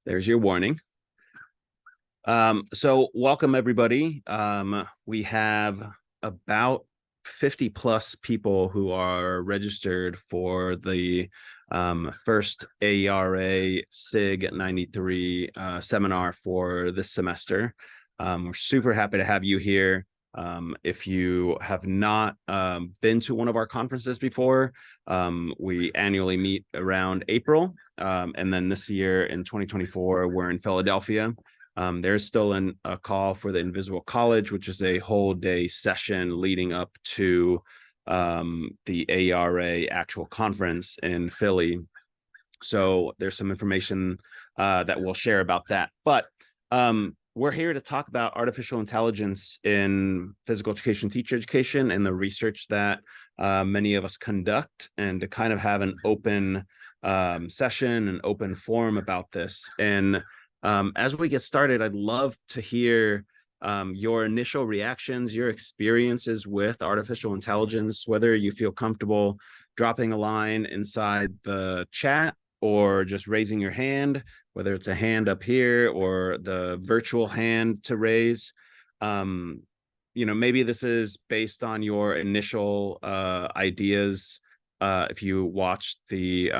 There's your warning. So welcome everybody. We have about 50 plus people who are registered for the first AERA SIG 93 seminar for this semester. We're super happy to have you here. If you have not been to one of our conferences before, we annually meet around April. And then this year in 2024, we're in Philadelphia. There's still a call for the Invisible College, which is a whole day session leading up to the AERA actual conference in Philly. So there's some information that we'll share about that. But we're here to talk about artificial intelligence in physical education, teacher education, and the research that many of us conduct, and to kind of have an open session, an open forum about this. And as we get started, I'd love to hear your initial reactions, your experiences with artificial intelligence, whether you feel comfortable dropping a line inside the chat or just raising your hand, whether it's a hand up here or the virtual hand to raise. Maybe this is based on your initial ideas. If you watched the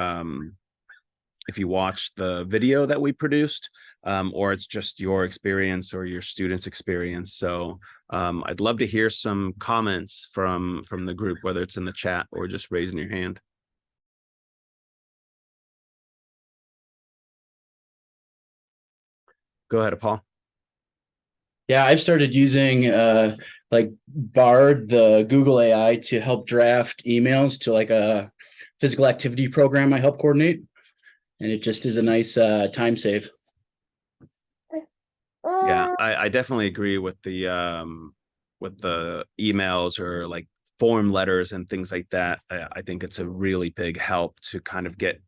video that we produced, or it's just your experience or your students' experience. So I'd love to hear some comments from the group, whether it's in the chat or just raising your hand. Go ahead, Paul. Yeah, I've started using like Bard, the Google AI, to help draft emails to like a physical activity program I help coordinate. And it just is a nice time save. Yeah, I definitely agree with the emails or like form letters and things like that. I think it's a really big help to kind of get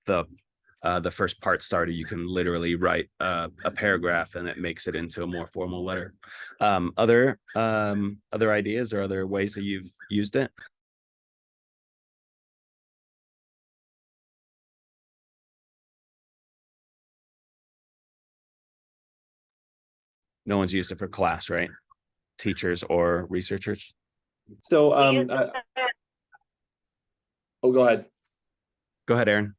the first part started. You can literally write a paragraph and it makes it into a more formal letter. Other ideas or other ways that you've used it? No one's used it for class, right? Teachers or researchers? So, oh, go ahead. Go ahead, Aaron.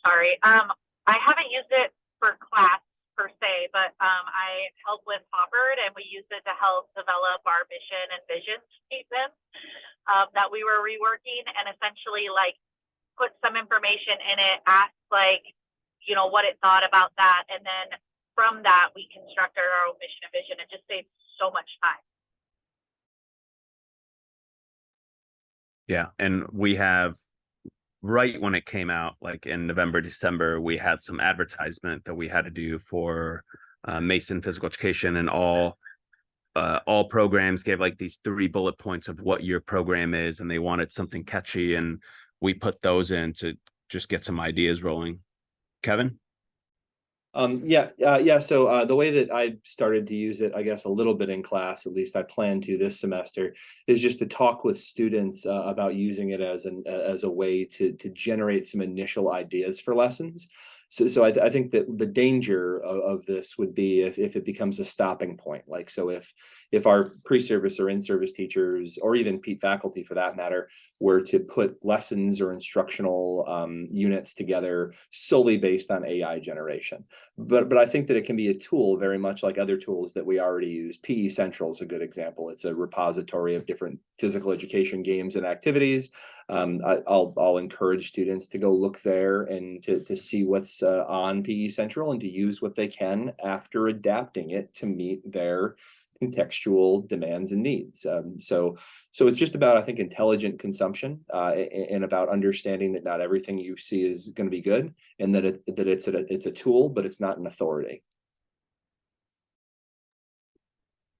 Sorry. I haven't used it for class per se, but I help with Hopper, and we use it to help develop our mission and vision statement that we were reworking, and essentially like put some information in it, ask like, what it thought about that, and then from that we constructed our own mission and vision. It just saves so much time. Yeah, and we have, right when it came out, like in November, December, we had some advertisement that we had to do for Mason Physical Education, and all programs gave like these 3 bullet points of what your program is, and they wanted something catchy, and we put those in to just get some ideas rolling. Kevin? So the way that I started to use it, I guess a little bit in class, at least I plan to this semester, is just to talk with students about using it as a way to generate some initial ideas for lessons. So I think that the danger of this would be if it becomes a stopping point. Like, so if our pre-service or in-service teachers, or even Pete faculty for that matter, were to put lessons or instructional units together solely based on AI generation. But I think that it can be a tool very much like other tools that we already use. PE Central is a good example. It's a repository of different physical education games and activities. I'll encourage students to go look there and to see what's on PE Central, and to use what they can after adapting it to meet their contextual demands and needs. So it's just about, I think, intelligent consumption, and about understanding that not everything you see is going to be good, and that it's a tool, but it's not an authority.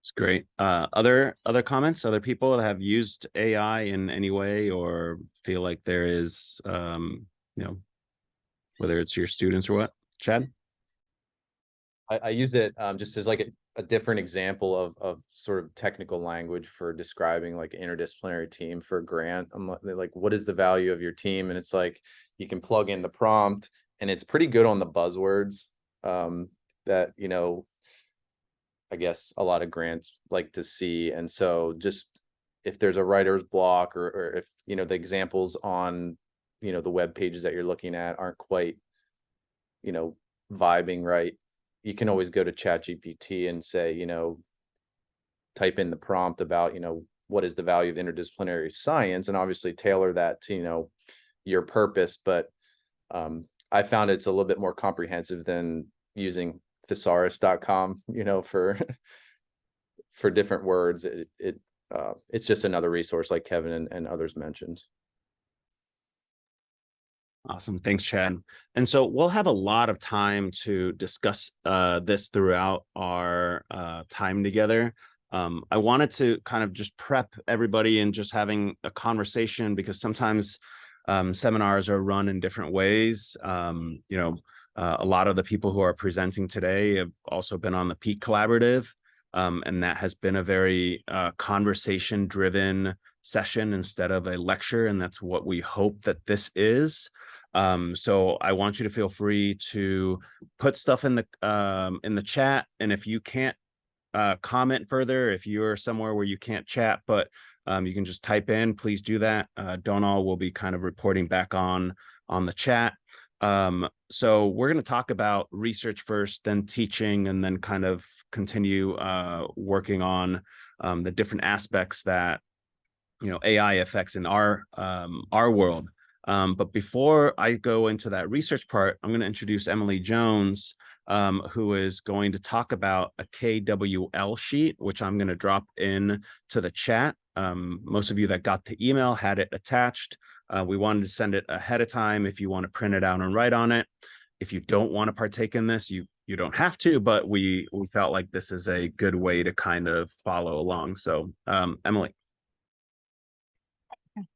It's great. Other comments, other people that have used AI in any way, or feel like there is, whether it's your students or what? Chad? I use it just as like a different example of sort of technical language for describing like interdisciplinary team for a grant. I'm like, what is the value of your team? And it's like, you can plug in the prompt, and it's pretty good on the buzzwords. that, you know, I guess a lot of grants like to see. And so just if there's a writer's block, or if, you know, the examples on, you know, the web pages that you're looking at aren't quite, you know, vibing right, you can always go to ChatGPT and say, you know, type in the prompt about, you know, what is the value of interdisciplinary science, and obviously tailor that to, you know, your purpose. But I found it's a little bit more comprehensive than using thesaurus.com, you know, for for different words. It's just another resource like Kevin and others mentioned. Awesome. Thanks, Chad. And so we'll have a lot of time to discuss this throughout our time together. I wanted to kind of just prep everybody and just having a conversation, because sometimes seminars are run in different ways. You know, a lot of the people who are presenting today have also been on the Peak Collaborative, and that has been a very conversation-driven session instead of a lecture, and that's what we hope that this is. So I want you to feel free to put stuff in the chat, and if you can't comment further, if you're somewhere where you can't chat, but you can just type in, please do that. Donal will be kind of reporting back on the chat. So we're going to talk about research first, then teaching, and then kind of continue working on the different aspects that, you know, AI affects in our world. But before I go into that research part, I'm going to introduce Emily Jones, who is going to talk about a KWL sheet, which I'm going to drop in to the chat. Most of you that got the email had it attached. We wanted to send it ahead of time if you want to print it out and write on it. If you don't want to partake in this, you don't have to, but we felt like this is a good way to kind of follow along. So Emily.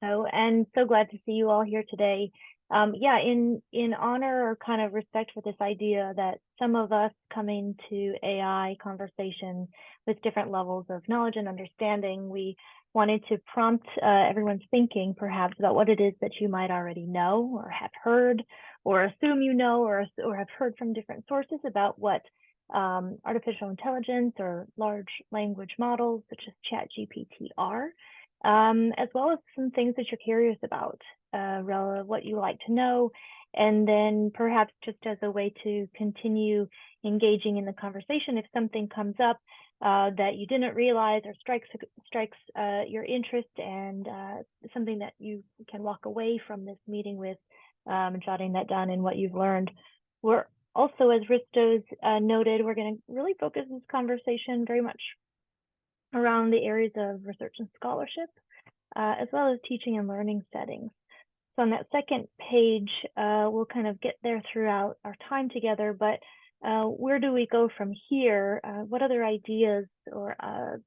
And so glad to see you all here today. Yeah, in honor or kind of respect for this idea that some of us come into AI conversation with different levels of knowledge and understanding, we wanted to prompt everyone's thinking perhaps about what it is that you might already know or have heard or assume you know, or have heard from different sources about what artificial intelligence or large language models such as ChatGPT are. As well as some things that you're curious about, what you like to know, and then perhaps just as a way to continue engaging in the conversation, if something comes up that you didn't realize or strikes your interest, and something that you can walk away from this meeting with, jotting that down in what you've learned. We're also, as Risto's noted, we're going to really focus this conversation very much around the areas of research and scholarship, as well as teaching and learning settings. So on that second page, we'll kind of get there throughout our time together, but where do we go from here? What other ideas or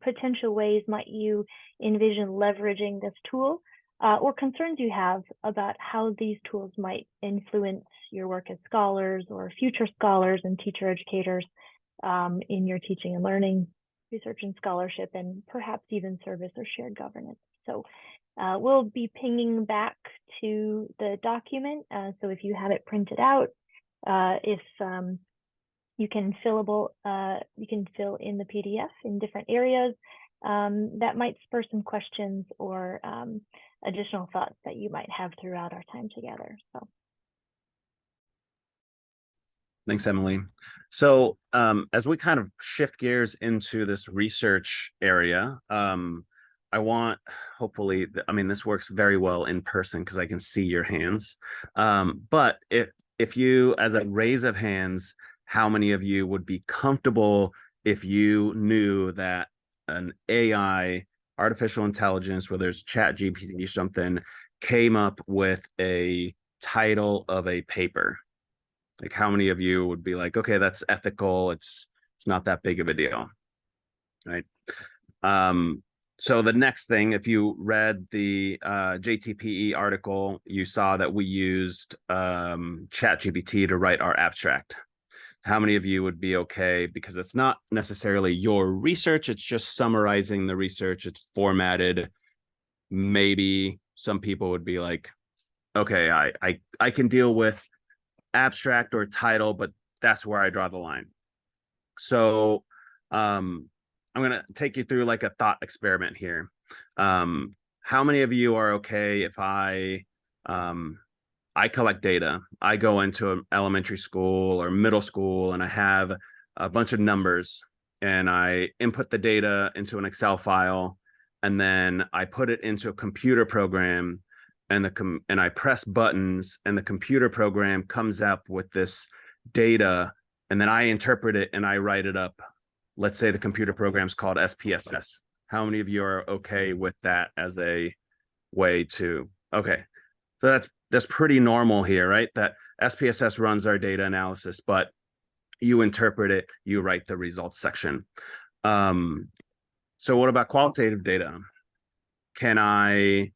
potential ways might you envision leveraging this tool, or concerns you have about how these tools might influence your work as scholars or future scholars and teacher educators in your teaching and learning, research and scholarship, and perhaps even service or shared governance. So we'll be pinging back to the document. So if you have it printed out, if you can fill in the PDF in different areas, that might spur some questions or additional thoughts that you might have throughout our time together. So. Thanks, Emily. So as we kind of shift gears into this research area, I want, hopefully, I mean, this works very well in person because I can see your hands. But if you, as a raise of hands, how many of you would be comfortable if you knew that an AI, artificial intelligence, whether it's ChatGPT or something, came up with a title of a paper? Like, how many of you would be like, okay, that's ethical, it's not that big of a deal, right? So the next thing, if you read the JTPE article, you saw that we used ChatGPT to write our abstract. How many of you would be okay, because it's not necessarily your research, it's just summarizing the research, it's formatted. Maybe some people would be like, okay, I can deal with abstract or title, but that's where I draw the line. So I'm gonna take you through like a thought experiment here. How many of you are okay if I collect data? I go into an elementary school or middle school and I have a bunch of numbers and I input the data into an Excel file and then I put it into a computer program and I press buttons and the computer program comes up with this data and then I interpret it and I write it up. Let's say the computer program is called SPSS. How many of you are okay with that as a way to, okay. So that's pretty normal here, right? That SPSS runs our data analysis, but you interpret it, you write the results section. So what about qualitative data? Can I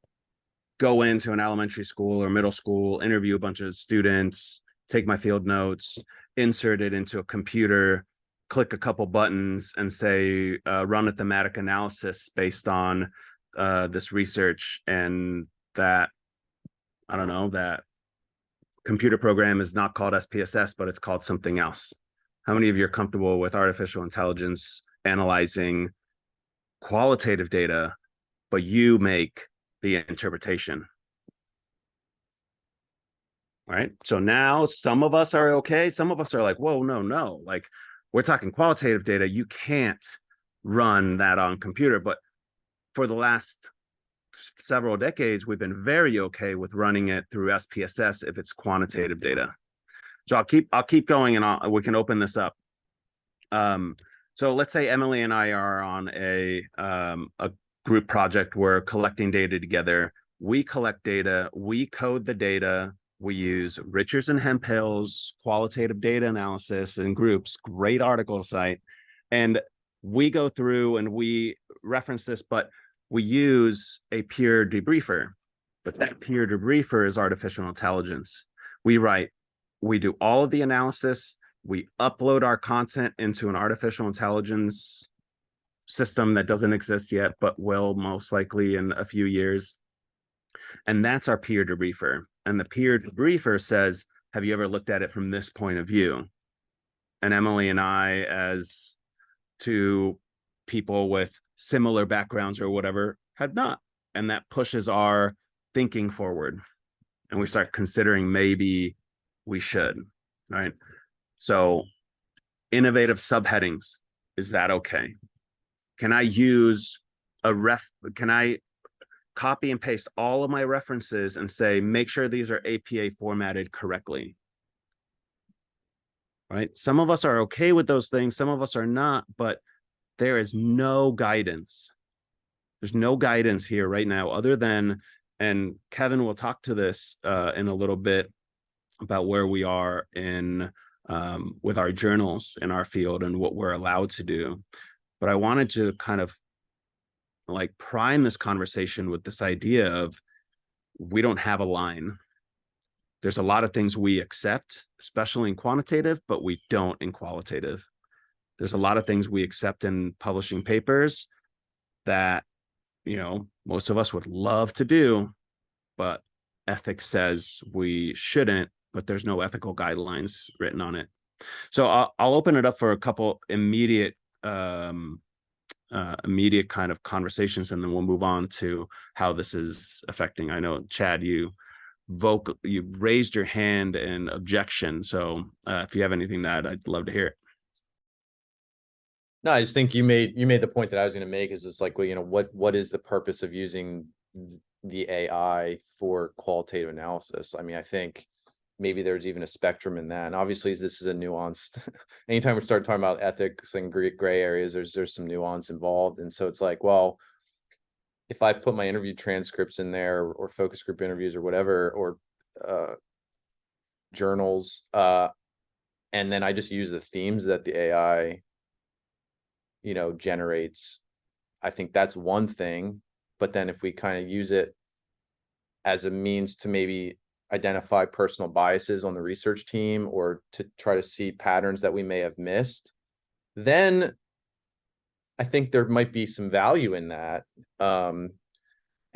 go into an elementary school or middle school, interview a bunch of students, take my field notes, insert it into a computer, click a couple buttons and say, run a thematic analysis based on this research, and that, I don't know, that computer program is not called SPSS, but it's called something else. How many of you are comfortable with artificial intelligence analyzing qualitative data, but you make the interpretation? All right. So now some of us are okay. Some of us are like, whoa, no. Like, we're talking qualitative data. You can't run that on computer. But for the last several decades, we've been very okay with running it through SPSS if it's quantitative data. So I'll keep going and we can open this up. So let's say Emily and I are on a group project. We're collecting data together. We collect data, we code the data. We use Richards and Hemphill's qualitative data analysis in groups, great article site. And we go through and we reference this, but we use a peer debriefer. But that peer debriefer is artificial intelligence. We do all of the analysis. We upload our content into an artificial intelligence system that doesn't exist yet, but will most likely in a few years. And that's our peer debriefer. And the peer debriefer says, have you ever looked at it from this point of view? And Emily and I, as two people with similar backgrounds or whatever, had not. And that pushes our thinking forward. And we start considering maybe we should, right? So innovative subheadings, is that okay? Can I use can I copy and paste all of my references and say, make sure these are APA formatted correctly? Right? Some of us are okay with those things, some of us are not, but there is no guidance. There's no guidance here right now other than, and Kevin will talk to this in a little bit about where we are in with our journals in our field and what we're allowed to do. But I wanted to kind of like prime this conversation with this idea of we don't have a line. There's a lot of things we accept, especially in quantitative, but we don't in qualitative. There's a lot of things we accept in publishing papers that, you know, most of us would love to do, but ethics says we shouldn't, but there's no ethical guidelines written on it. So I'll open it up for a couple immediate kind of conversations, and then we'll move on to how this is affecting. I know, Chad, you raised your hand in objection. So if you have anything to add, I'd love to hear it. No, I just think you made the point that I was going to make, is just like, well, you know, what is the purpose of using the AI for qualitative analysis? I mean, I think maybe there's even a spectrum in that. And obviously this is a nuanced, anytime we start talking about ethics and gray areas, there's some nuance involved. And so it's like, well, if I put my interview transcripts in there or focus group interviews or whatever, or journals, and then I just use the themes that the AI, you know, generates, I think that's one thing. But then if we kind of use it as a means to maybe identify personal biases on the research team or to try to see patterns that we may have missed, then I think there might be some value in that. And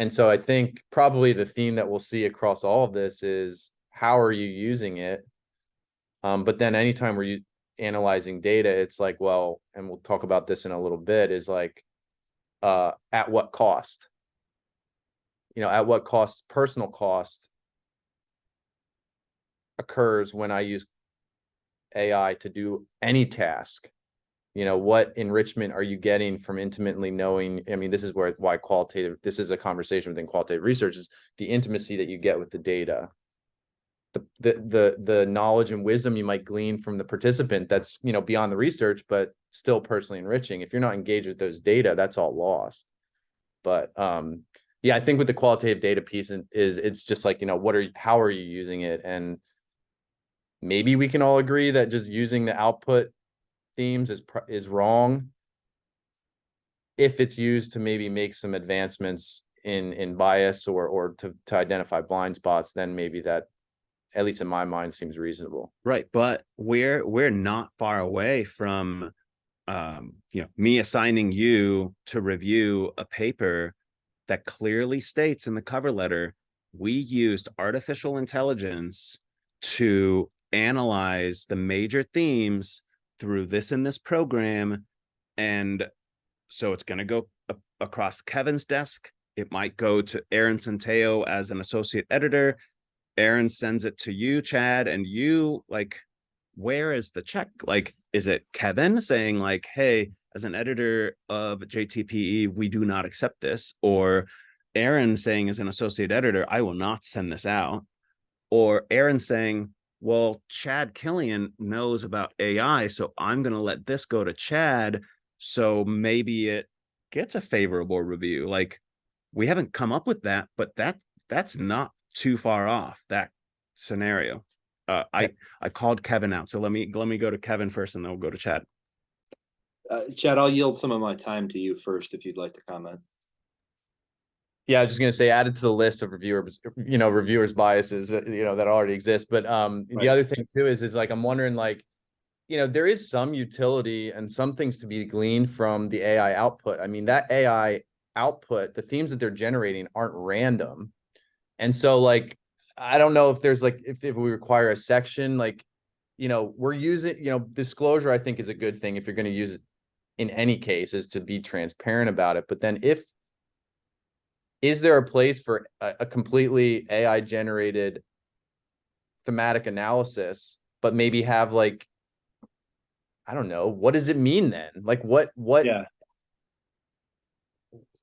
so I think probably the theme that we'll see across all of this is, how are you using it? But then anytime we're analyzing data, it's like, well, and we'll talk about this in a little bit, is like, at what cost? At what cost, personal cost occurs when I use AI to do any task? What enrichment are you getting from intimately knowing? I mean, this is why this is a conversation within qualitative research, is the intimacy that you get with the data, the knowledge and wisdom you might glean from the participant that's, beyond the research, but still personally enriching. If you're not engaged with those data, that's all lost. But yeah, I think with the qualitative data piece it's just like, how are you using it? And maybe we can all agree that just using the output themes is wrong if it's used to maybe make some advancements in bias or to identify blind spots. Then maybe that, at least in my mind, seems reasonable. Right, but we're not far away from me assigning you to review a paper that clearly states in the cover letter, we used artificial intelligence to analyze the major themes through this and this program. And so it's going to go across Kevin's desk. It might go to Aaron Centeo as an associate editor. Aaron sends it to you, Chad, and you, like, where is the check? Like, is it Kevin saying like, hey, as an editor of JTPE, we do not accept this? Or Aaron saying as an associate editor, I will not send this out? Or Aaron saying, well, Chad Killian knows about AI, so I'm going to let this go to Chad, so maybe it gets a favorable review. Like, we haven't come up with that, but that's not too far off, that scenario. I called Kevin out, so let me go to Kevin first, and then we'll go to Chad. Chad, I'll yield some of my time to you first if you'd like to comment. Yeah, I was just gonna say, added to the list of reviewers' biases that that already exist. But the other thing too is like, I'm wondering, like, there is some utility and some things to be gleaned from the AI output. I mean, that AI output, the themes that they're generating aren't random, and so like, I don't know if there's like, if we require a section, like, we're using, disclosure, I think, is a good thing if you're going to use it in any case, is to be transparent about it. But then is there a place for a completely AI generated thematic analysis, but maybe have like, I don't know, what does it mean then? Like what, Yeah.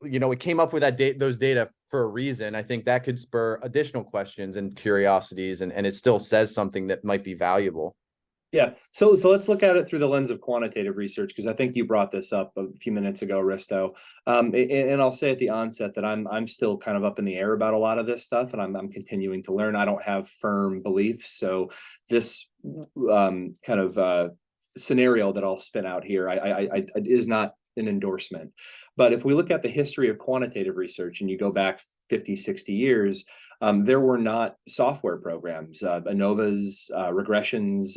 It came up with those data for a reason. I think that could spur additional questions and curiosities, and it still says something that might be valuable. Yeah, so let's look at it through the lens of quantitative research, because I think you brought this up a few minutes ago, Risto. And I'll say at the onset that I'm still kind of up in the air about a lot of this stuff, and I'm continuing to learn. I don't have firm beliefs, so this kind of scenario that I'll spin out here I is not an endorsement. But if we look at the history of quantitative research, and you go back 50, 60 years, there were not software programs, ANOVAs, regressions.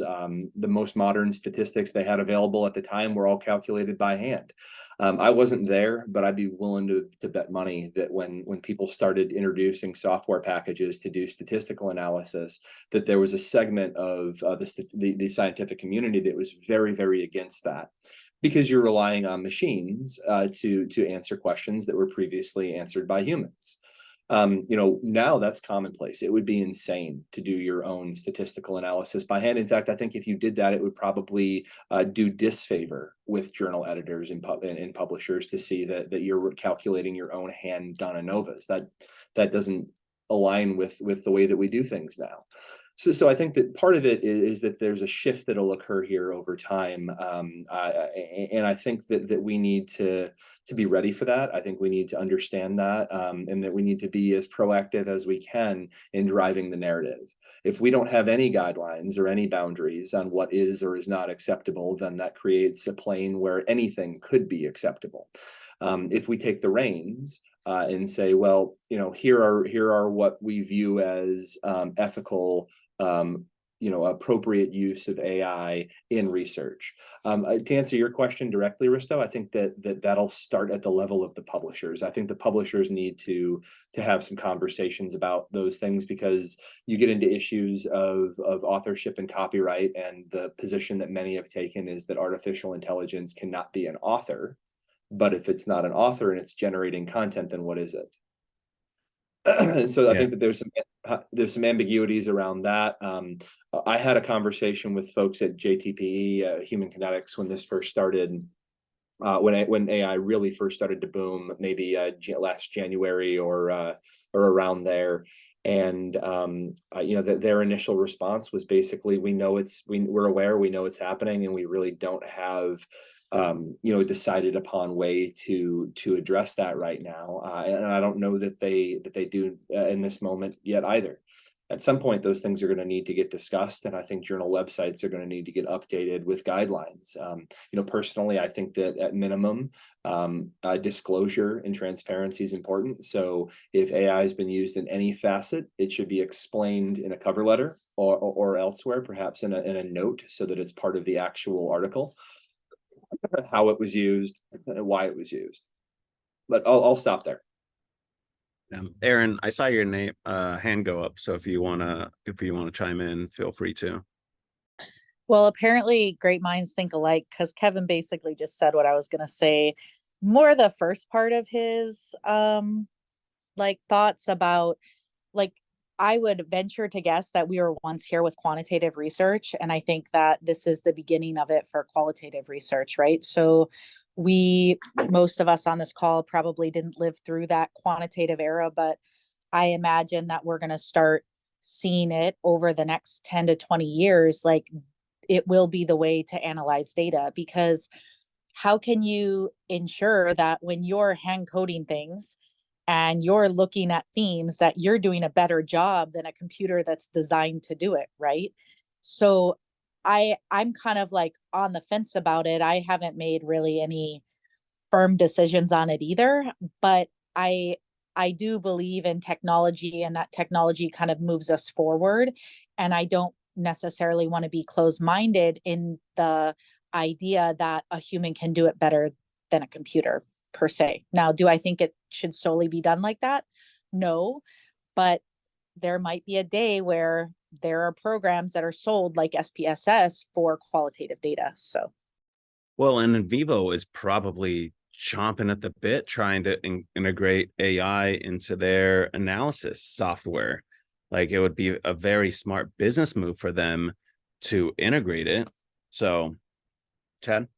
The most modern statistics they had available at the time were all calculated by hand. I wasn't there, but I'd be willing to bet money that when people started introducing software packages to do statistical analysis, that there was a segment of the scientific community that was very, very against that, because you're relying on machines to answer questions that were previously answered by humans. Now that's commonplace. It would be insane to do your own statistical analysis by hand. In fact, I think if you did that, it would probably do disfavor with journal editors and publishers to see that you're calculating your own hand-done ANOVAs. That doesn't align with the way that we do things now. So I think that part of it is that there's a shift that'll occur here over time, and I think that we need to be ready for that. I think we need to understand that, and that we need to be as proactive as we can in driving the narrative. If we don't have any guidelines or any boundaries on what is or is not acceptable, then that creates a plane where anything could be acceptable. If we take the reins and say, well, here are what we view as ethical appropriate use of AI in research. To answer your question directly, Risto, I think that'll start at the level of the publishers. I think the publishers need to have some conversations about those things, because you get into issues of authorship and copyright, and the position that many have taken is that artificial intelligence cannot be an author. But if it's not an author and it's generating content, then what is it? So I think that there's some ambiguities around that. I had a conversation with folks at JTPE, Human Kinetics, when this first started, when AI really first started to boom, maybe last January or around there. And their initial response was basically, we're aware, we know it's happening, and we really don't have decided upon way to address that right now, and I don't know that they do in this moment yet either. At some point, those things are going to need to get discussed, and I think journal websites are going to need to get updated with guidelines. Personally, I think that at minimum, disclosure and transparency is important. So if AI has been used in any facet, it should be explained in a cover letter or elsewhere, perhaps in a note, so that it's part of the actual article, how it was used and why it was used. But I'll stop there. Aaron, I saw your name hand go up, so if you wanna chime in, feel free to. Well, apparently great minds think alike, because Kevin basically just said what I was going to say. More the first part of his thoughts about, I would venture to guess that we were once here with quantitative research, and I think that this is the beginning of it for qualitative research, right? So most of us on this call probably didn't live through that quantitative era, but I imagine that we're going to start seeing it over the next 10 to 20 years. It will be the way to analyze data, because how can you ensure that when you're hand coding things and you're looking at themes, that you're doing a better job than a computer that's designed to do it, right? So I'm kind of on the fence about it. I haven't made really any firm decisions on it either, but I do believe in technology, and that technology kind of moves us forward. And I don't necessarily want to be closed-minded in the idea that a human can do it better than a computer per se. Now, do I think it should solely be done like that? No, but there might be a day where there are programs that are sold like SPSS for qualitative data. So, well, and NVivo is probably chomping at the bit trying to integrate AI into their analysis software. It would be a very smart business move for them to integrate it. So, Chad?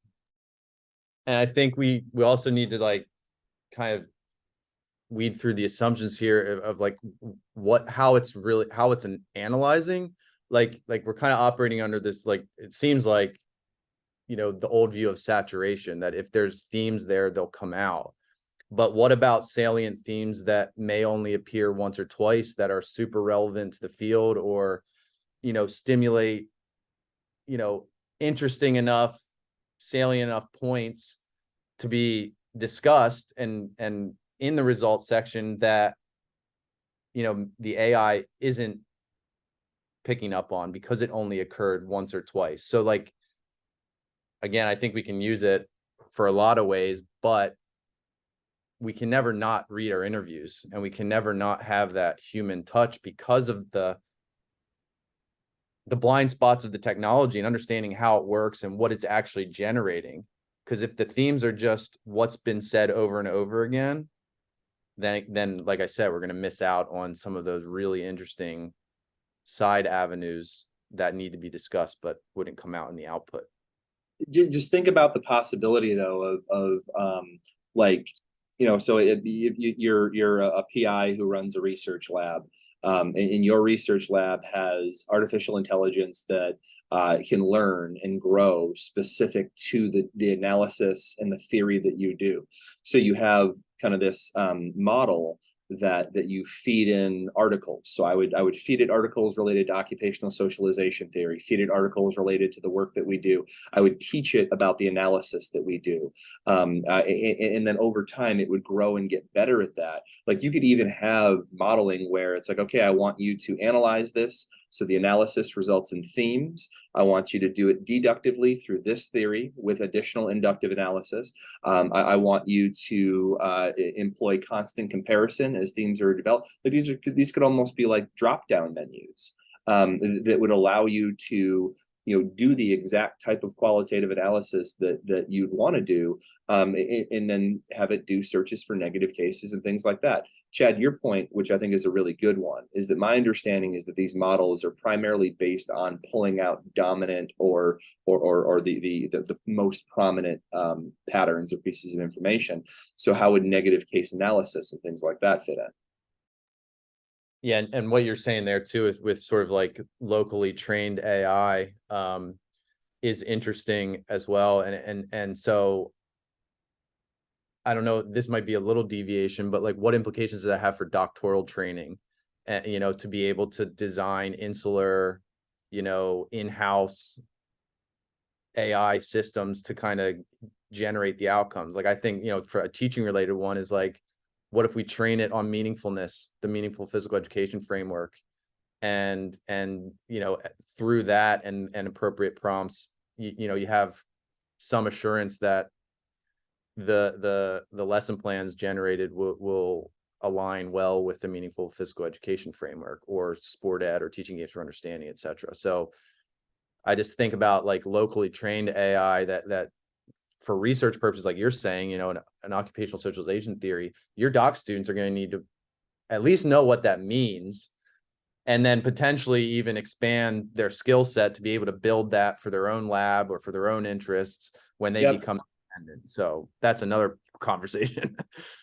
And I think we also need to kind of weed through the assumptions here of how it's analyzing. We're kind of operating under this, it seems like, the old view of saturation, that if there's themes there, they'll come out. But what about salient themes that may only appear once or twice, that are super relevant to the field, or, stimulate, interesting enough, salient enough points to be discussed and in the results section that the AI isn't picking up on because it only occurred once or twice. So again, I think we can use it for a lot of ways, but we can never not read our interviews, and we can never not have that human touch because of the blind spots of the technology and understanding how it works and what it's actually generating. Because if the themes are just what's been said over and over again, then like I said, we're going to miss out on some of those really interesting side avenues that need to be discussed but wouldn't come out in the output. Just think about the possibility, though, so you're a PI who runs a research lab, and your research lab has artificial intelligence that can learn and grow specific to the analysis and the theory that you do. So you have kind of this model that you feed in articles. So I would feed it articles related to occupational socialization theory, feed it articles related to the work that we do. I would teach it about the analysis that we do. And then over time, it would grow and get better at that. You could even have modeling where it's okay, I want you to analyze this So the analysis results in themes. I want you to do it deductively through this theory with additional inductive analysis. I want you to employ constant comparison as themes are developed. But these could almost be like drop-down menus that would allow you to do the exact type of qualitative analysis that you'd want to do, and then have it do searches for negative cases and things like that. Chad, your point, which I think is a really good one, is that my understanding is that these models are primarily based on pulling out dominant or the most prominent patterns or pieces of information. So how would negative case analysis and things like that fit in? Yeah, and what you're saying there too is with sort of like locally trained AI is interesting as well. And so I don't know, this might be a little deviation, but like what implications does that have for doctoral training? To be able to design insular, in-house AI systems to kind of generate the outcomes. Like I think, for a teaching related one is like, what if we train it on meaningfulness, the meaningful physical education framework, and through that and appropriate prompts, you have some assurance that the lesson plans generated will align well with the meaningful physical education framework or sport ed or teaching games for understanding, et cetera. So I just think about like locally trained AI that for research purposes, like you're saying, an occupational socialization theory, your doc students are going to need to at least know what that means, and then potentially even expand their skill set to be able to build that for their own lab or for their own interests when they become independent. So that's another conversation.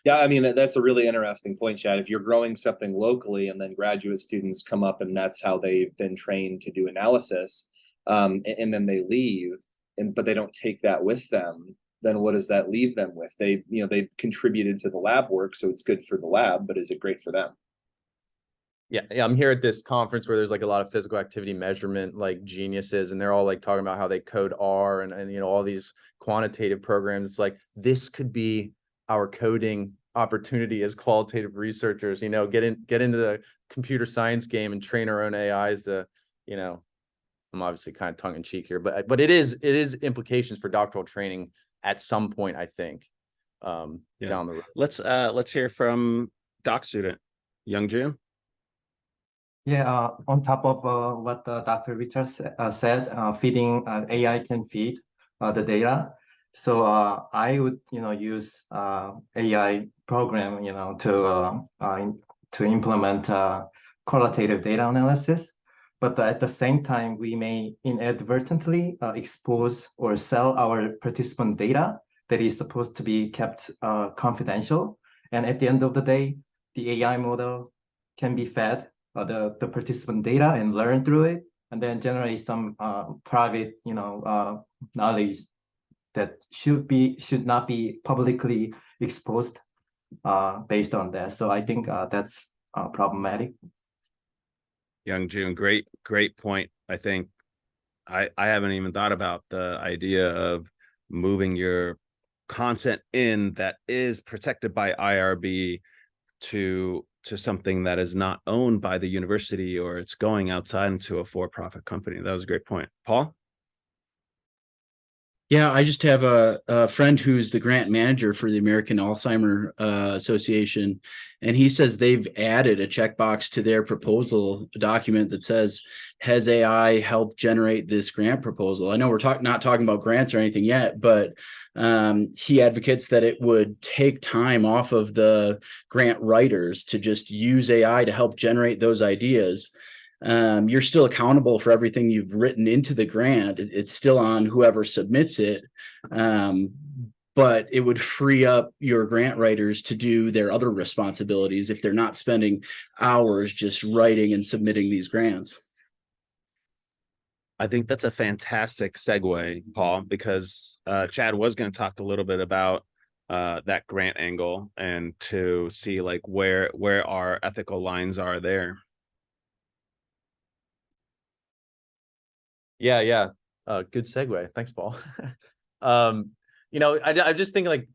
Yeah, I mean, that's a really interesting point, Chad. If you're growing something locally and then graduate students come up and that's how they've been trained to do analysis, and then they leave, but they don't take that with them, then what does that leave them with? They contributed to the lab work, so it's good for the lab, but is it great for them? Yeah, I'm here at this conference where there's like a lot of physical activity measurement like geniuses, and they're all like talking about how they code R and all these quantitative programs. It's like this could be our coding opportunity as qualitative researchers. Get into the computer science game and train our own AIs to, I'm obviously kind of tongue in cheek here, but it is implications for doctoral training at some point, I think, down the road. Let's hear from doc student, Young Jun. Yeah, on top of what Dr. Richard said, feeding AI can feed the data. So I would, use AI program, to implement qualitative data analysis. But at the same time, we may inadvertently expose or sell our participant data that is supposed to be kept confidential. And at the end of the day, the AI model can be fed the participant data and learn through it, and then generate some private, knowledge that should not be publicly exposed based on that. So I think that's problematic. Young June, great point. I think I haven't even thought about the idea of moving your content in that is protected by IRB to something that is not owned by the university, or it's going outside into a for-profit company. That was a great point. Paul? Yeah, I just have a friend who's the grant manager for the American Alzheimer Association, and he says they've added a checkbox to their proposal document that says, has AI helped generate this grant proposal? I know we're not talking about grants or anything yet, but he advocates that it would take time off of the grant writers to just use AI to help generate those ideas. You're still accountable for everything you've written into the grant. It's still on whoever submits it. But it would free up your grant writers to do their other responsibilities if they're not spending hours just writing and submitting these grants. I think that's a fantastic segue, Paul, because Chad was going to talk a little bit about that grant angle and to see like where our ethical lines are there. Yeah. Good segue. Thanks, Paul. I just think like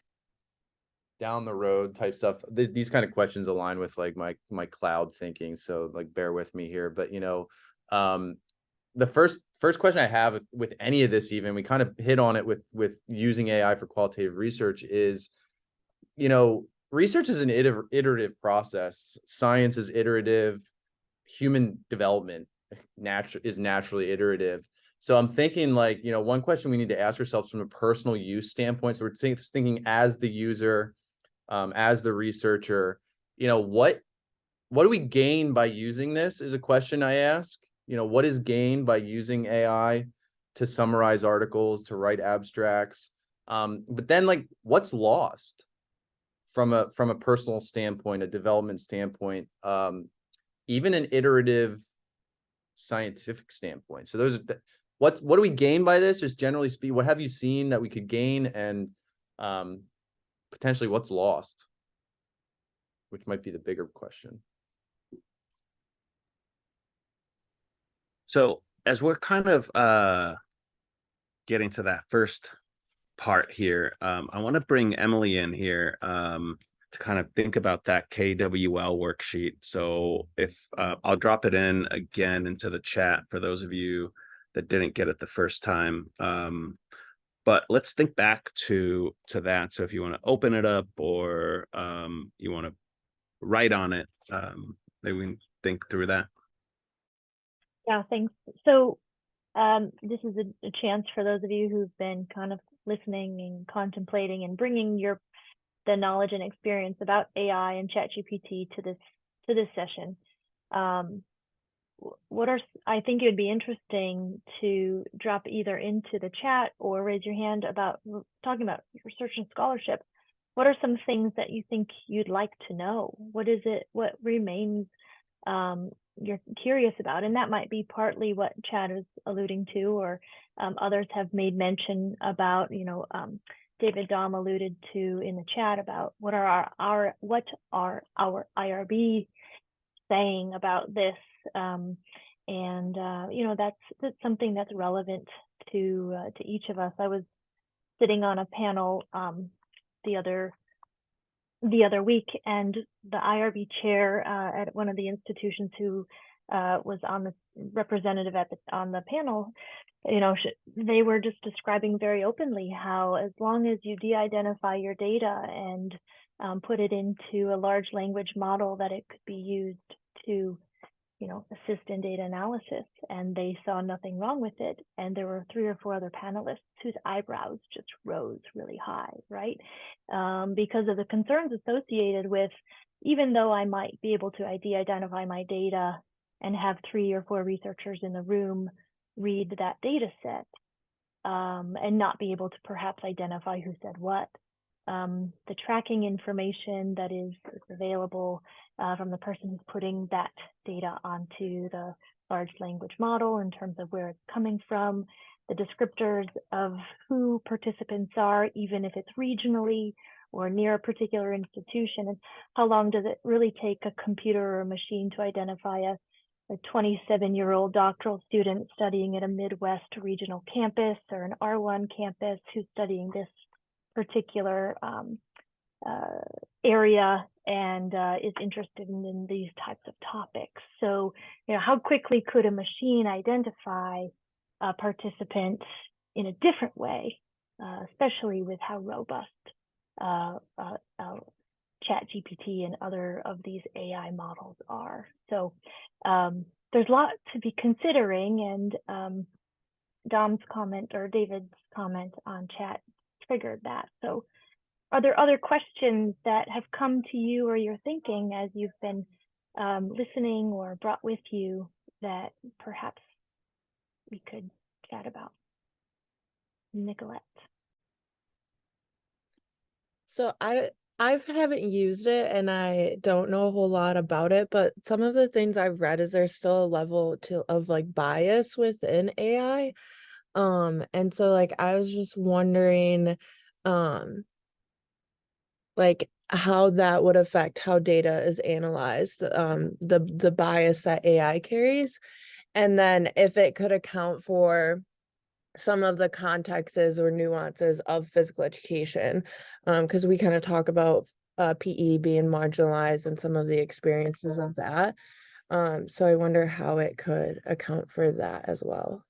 down the road type stuff, these kind of questions align with like my cloud thinking. So like, bear with me here, but The first question I have with any of this, even we kind of hit on it with using AI for qualitative research, is, research is an iterative process. Science is iterative. Human development is naturally iterative. So I'm thinking, like, one question we need to ask ourselves from a personal use standpoint. So we're thinking as the user, as the researcher, what do we gain by using this is a question I ask. What is gained by using AI to summarize articles, to write abstracts? But then, like, what's lost from a personal standpoint, a development standpoint, even an iterative scientific standpoint? So those are what do we gain by this? Just generally speaking, what have you seen that we could gain, and potentially what's lost, which might be the bigger question. So as we're kind of getting to that first part here, I want to bring Emily in here to kind of think about that KWL worksheet. So if I'll drop it in again into the chat for those of you that didn't get it the first time. But let's think back to that. So if you want to open it up, or you want to write on it, maybe we can think through that. Yeah, thanks. So this is a chance for those of you who've been kind of listening and contemplating and bringing the knowledge and experience about AI and ChatGPT to this session. I think it would be interesting to drop either into the chat or raise your hand about talking about research and scholarship. What are some things that you think you'd like to know? What remains you're curious about? And that might be partly what Chad is alluding to, or others have made mention about, David Dom alluded to in the chat about what are our IRB saying about this, that's something that's relevant to each of us. I was sitting on a panel the other week, and the IRB chair at one of the institutions who was on the representative on the panel, they were just describing very openly how, as long as you de-identify your data and put it into a large language model, that it could be used to assist in data analysis, and they saw nothing wrong with it. And there were 3 or 4 other panelists whose eyebrows just rose really high, right? Because of the concerns associated with, even though I might be able to de-identify my data and have 3 or 4 researchers in the room read that data set, and not be able to perhaps identify who said what, the tracking information that is available from the person who's putting that data onto the large language model in terms of where it's coming from, the descriptors of who participants are, even if it's regionally or near a particular institution, and how long does it really take a computer or a machine to identify a 27-year-old doctoral student studying at a Midwest regional campus or an R1 campus who's studying this particular area and is interested in these types of topics. So, how quickly could a machine identify a participant in a different way, especially with how robust ChatGPT and other of these AI models are. So there's a lot to be considering, and Dom's comment or David's comment on chat triggered that. So are there other questions that have come to you or you're thinking as you've been listening or brought with you that perhaps we could chat about? Nicolette. So I haven't used it and I don't know a whole lot about it, but some of the things I've read is there's still a level of like bias within AI. And so like I was just wondering like how that would affect how data is analyzed, the bias that AI carries, and then if it could account for some of the contexts or nuances of physical education, because we kind of talk about PE being marginalized and some of the experiences of that. So I wonder how it could account for that as well.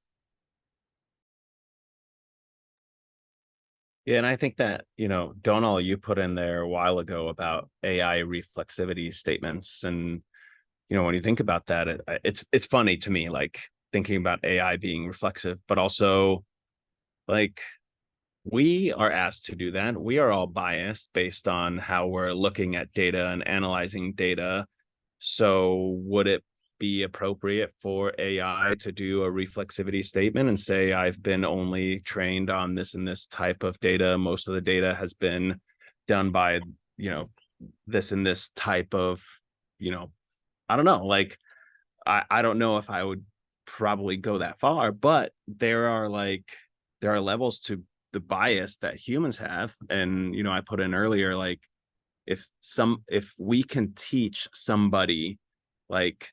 Yeah, and I think that, Donal, you put in there a while ago about AI reflexivity statements. And, when you think about that, it's funny to me, like thinking about AI being reflexive, but also like we are asked to do that. We are all biased based on how we're looking at data and analyzing data. So would it be appropriate for AI to do a reflexivity statement and say, I've been only trained on this and this type of data. Most of the data has been done by, this and this type of, I don't know, like, I don't know if I would probably go that far, but there are levels to the bias that humans have. And, I put in earlier, like, if we can teach somebody like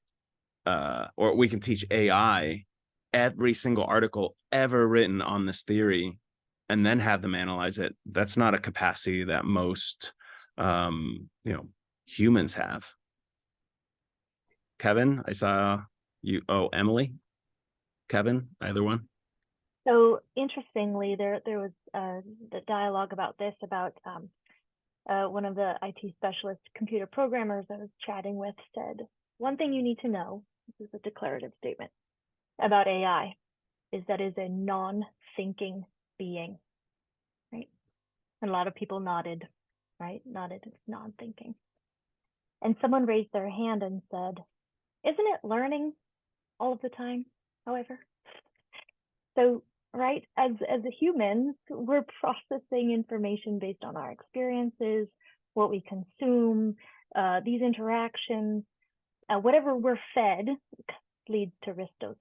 or we can teach AI every single article ever written on this theory and then have them analyze it, that's not a capacity that most humans have. Kevin, I saw you. Oh, Emily, Kevin, either one. So interestingly, there was the dialogue about this, about one of the IT specialist computer programmers I was chatting with said, one thing you need to know, this is a declarative statement about AI, is that it's a non-thinking being, right? And a lot of people nodded, right? Nodded, it's non-thinking. And someone raised their hand and said, isn't it learning all of the time, however? So, right, as humans, we're processing information based on our experiences, what we consume, these interactions, whatever we're fed leads to Risto's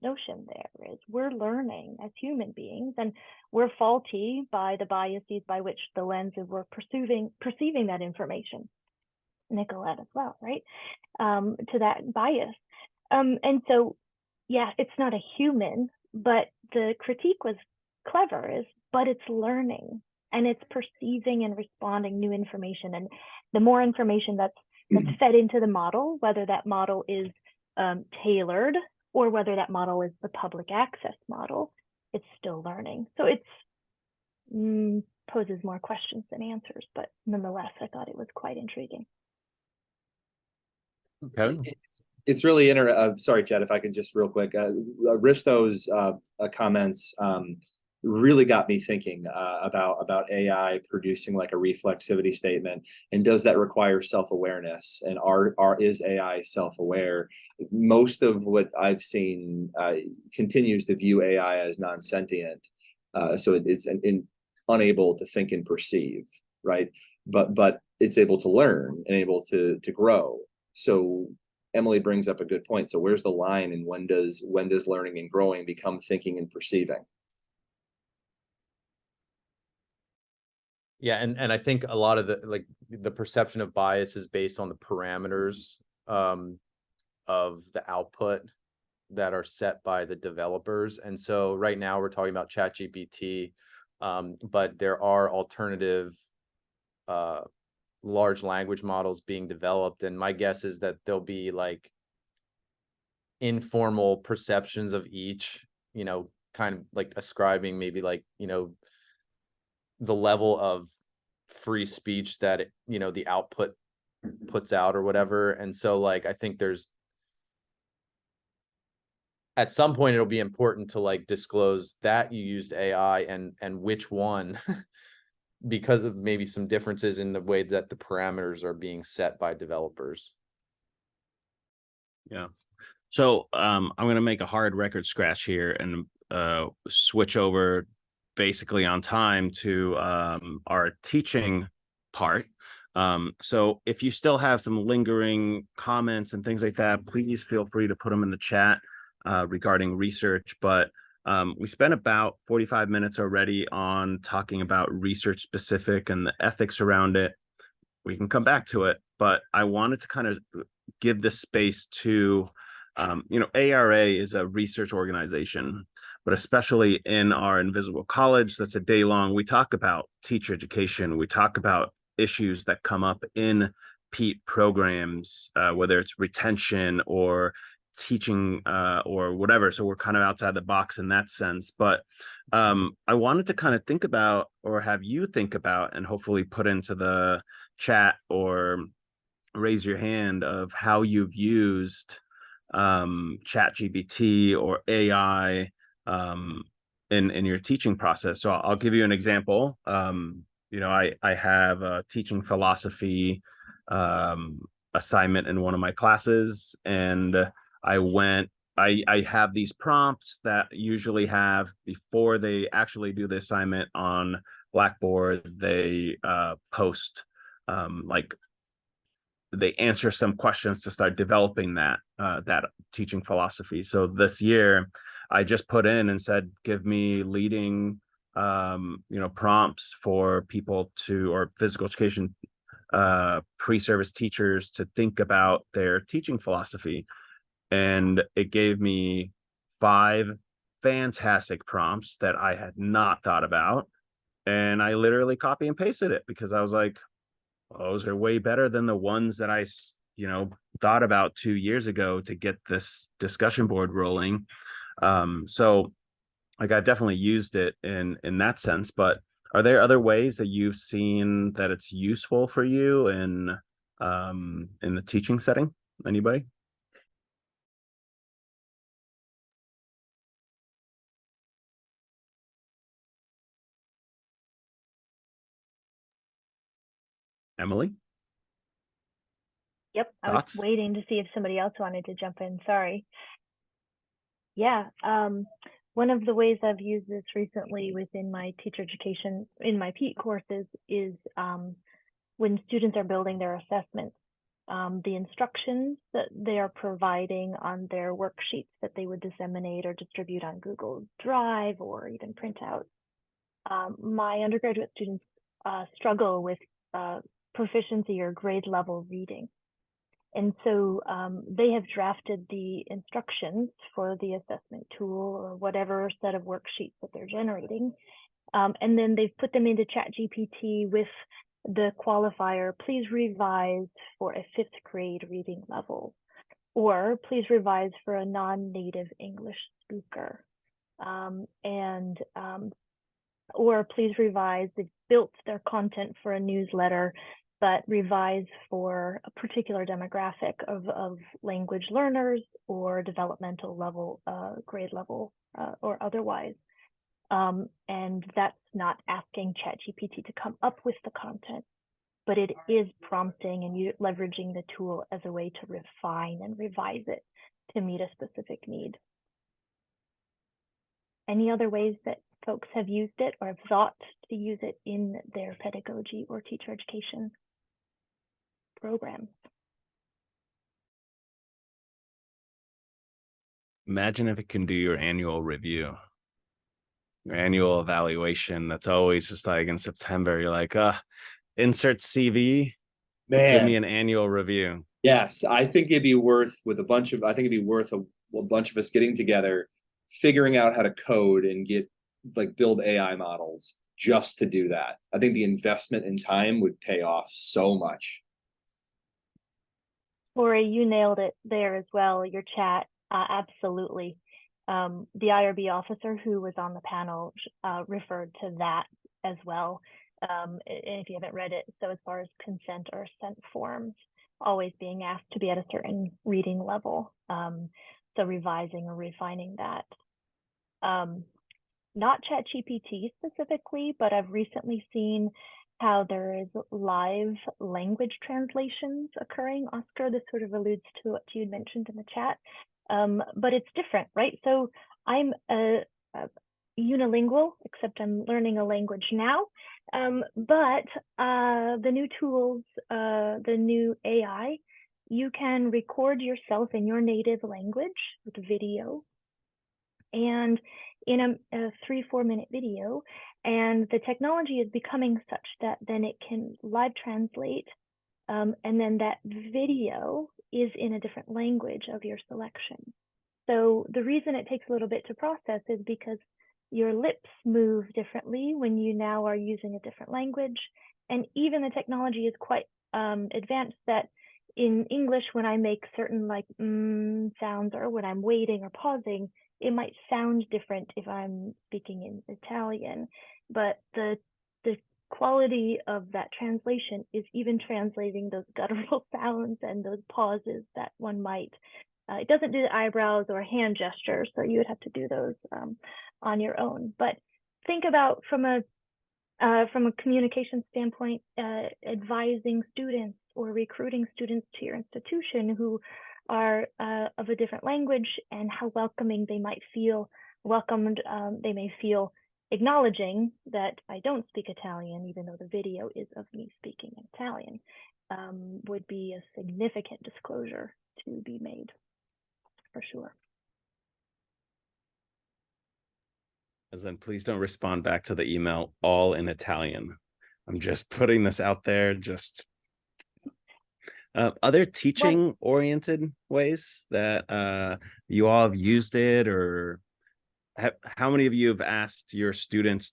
notion there is we're learning as human beings, and we're faulty by the biases by which the lenses we're perceiving that information. Nicolette as well, right? To that bias. And so, yeah, it's not a human, but the critique was clever, but it's learning and it's perceiving and responding new information. And the more information that's fed into the model, whether that model is tailored or whether that model is the public access model, it's still learning. So it's poses more questions than answers, but nonetheless, I thought it was quite intriguing. Okay. It's really sorry, Chad, if I could just real quick, Risto's comments really got me thinking about AI producing like a reflexivity statement, and does that require self-awareness, and is AI self-aware? Most of what I've seen continues to view AI as non-sentient, so it's unable to think and perceive, right? But it's able to learn and able to grow. So Emily brings up a good point. So where's the line, and when does learning and growing become thinking and perceiving? Yeah, and I think a lot of the perception of bias is based on the parameters of the output that are set by the developers. And so right now we're talking about ChatGPT, but there are alternative large language models being developed, and my guess is that there'll be like informal perceptions of each, kind of like ascribing maybe like, the level of free speech that the output puts out or whatever. And so like I think there's at some point it'll be important to like disclose that you used AI and which one because of maybe some differences in the way that the parameters are being set by developers. Yeah. So I'm going to make a hard record scratch here and switch over basically on time to our teaching part. So if you still have some lingering comments and things like that, please feel free to put them in the chat regarding research. But we spent about 45 minutes already on talking about research specific and the ethics around it. We can come back to it, but I wanted to kind of give this space to, AERA is a research organization, but especially in our Invisible College, that's a day long, we talk about teacher education. We talk about issues that come up in repeat programs, whether it's retention or teaching or whatever. So we're kind of outside the box in that sense. But I wanted to kind of think about, or have you think about, and hopefully put into the chat or raise your hand of how you've used ChatGPT or AI in your teaching process. So I'll give you an example. You know, I have a teaching philosophy assignment in one of my classes, and I have these prompts that usually have, before they actually do the assignment on Blackboard, they post like they answer some questions to start developing that teaching philosophy. So this year I just put in and said, give me leading prompts for people to, or physical education pre-service teachers to think about their teaching philosophy. And it gave me 5 fantastic prompts that I had not thought about. And I literally copy and pasted it because I was like, those are way better than the ones that I thought about 2 years ago to get this discussion board rolling. So like I've definitely used it in that sense, but are there other ways that you've seen that it's useful for you in the teaching setting? Anybody? Emily? Yep, I was Thoughts? waiting to see if somebody else wanted to jump in. Sorry. Yeah, one of the ways I've used this recently within my teacher education, in my PEAT courses, is when students are building their assessments, the instructions that they are providing on their worksheets that they would disseminate or distribute on Google Drive or even print out. My undergraduate students struggle with proficiency or grade level reading. And so they have drafted the instructions for the assessment tool or whatever set of worksheets that they're generating. And then they've put them into ChatGPT with the qualifier, please revise for a 5th grade reading level, or please revise for a non-native English speaker. Or please revise, they've built their content for a newsletter, but revise for a particular demographic of language learners or developmental level, grade level, or otherwise. And that's not asking ChatGPT to come up with the content, but it is prompting and you leveraging the tool as a way to refine and revise it to meet a specific need. Any other ways that folks have used it or have thought to use it in their pedagogy or teacher education programs? Imagine if it can do your annual review, your annual evaluation. That's always just like in September, you're like, insert CV, give me Man, an annual review. yes, I think it'd be worth I think it'd be worth a bunch of us getting together, figuring out how to code and build AI models just to do that. I think the investment in time would pay off so much. Lori, you nailed it there as well, your chat, absolutely. The IRB officer who was on the panel referred to that as well. And if you haven't read it, so as far as consent or assent forms, always being asked to be at a certain reading level. So revising or refining that. Not ChatGPT specifically, but I've recently seen how there is live language translations occurring. Oscar, this sort of alludes to what you mentioned in the chat, but it's different, right? So I'm a unilingual, except I'm learning a language now. But the new tools, the new AI, you can record yourself in your native language with video, and in a 3-4 minute video, and the technology is becoming such that then it can live translate, and then that video is in a different language of your selection. So the reason it takes a little bit to process is because your lips move differently when you now are using a different language, and even the technology is quite advanced that in English, when I make certain like sounds, or when I'm waiting or pausing, it might sound different if I'm speaking in Italian. But the quality of that translation is even translating those guttural sounds and those pauses that one might. It doesn't do the eyebrows or hand gestures, so you would have to do those on your own. But think about from a communication standpoint, advising students or recruiting students to your institution who are of a different language, and how welcoming they might feel, welcomed they may feel, acknowledging that I don't speak Italian, even though the video is of me speaking Italian, would be a significant disclosure to be made, for sure. As in, please don't respond back to the email all in Italian. I'm just putting this out there. Just other teaching oriented ways that you all have used it, or how many of you have asked your students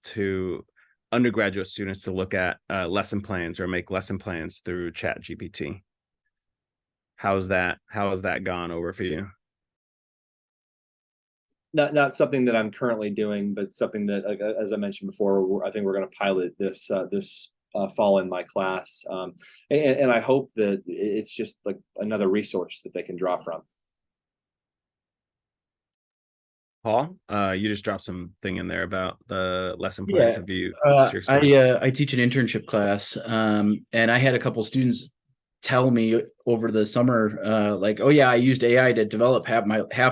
undergraduate students to look at lesson plans or make lesson plans through ChatGPT? How has that gone over for you? Not something that I'm currently doing, but something that, as I mentioned before, I think we're going to pilot this fall in my class, and I hope that it's just like another resource that they can draw from. Paul, you just dropped something in there about the lesson plans. Yeah, Have you? I teach an internship class, and I had a couple students tell me over the summer, like, oh yeah, I used AI to develop half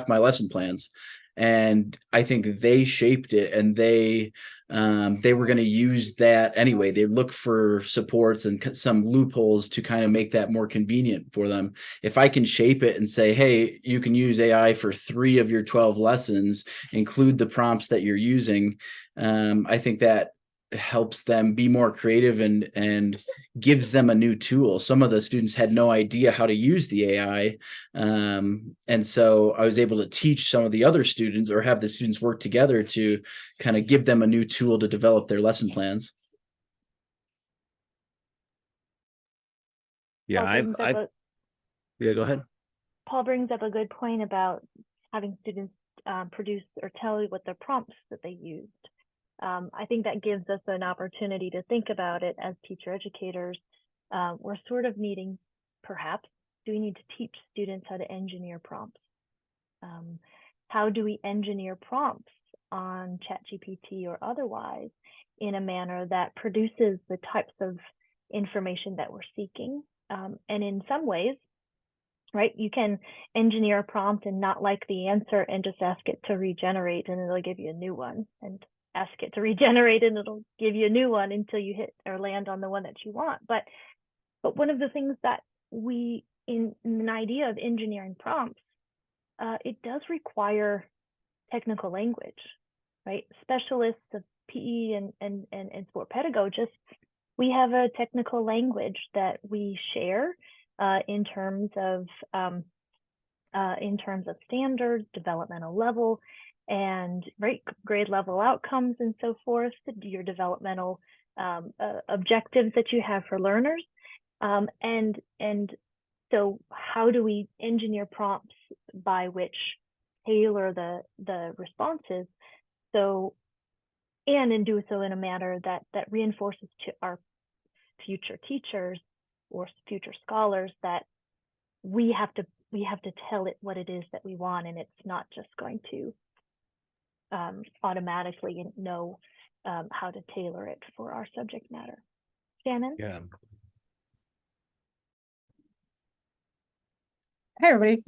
my lesson plans. And I think they shaped it, and they were going to use that anyway. They look for supports and some loopholes to kind of make that more convenient for them. If I can shape it and say, hey, you can use AI for 3 of your 12 lessons, include the prompts that you're using, I think that helps them be more creative and gives them a new tool. Some of the students had no idea how to use the AI. And so I was able to teach some of the other students, or have the students work together to kind of give them a new tool to develop their lesson plans. Yeah, yeah, go ahead. Paul brings up a good point about having students produce or tell you what the prompts that they used. I think that gives us an opportunity to think about it as teacher educators. We're sort of needing, perhaps, do we need to teach students how to engineer prompts? How do we engineer prompts on ChatGPT or otherwise in a manner that produces the types of information that we're seeking? And in some ways, right, you can engineer a prompt and not like the answer and just ask it to regenerate, and it'll give you a new one, and ask it to regenerate and it'll give you a new one until you hit or land on the one that you want. But one of the things that we, in an idea of engineering prompts, it does require technical language, right? Specialists of PE and sport pedagogists, we have a technical language that we share in terms of standards, developmental level, and right, grade level outcomes and so forth, your developmental objectives that you have for learners. And so how do we engineer prompts by which tailor the responses, so, and do so in a manner that reinforces to our future teachers or future scholars that we have to tell it what it is that we want, and it's not just going to automatically know how to tailor it for our subject matter. Shannon? Yeah. Hey everybody.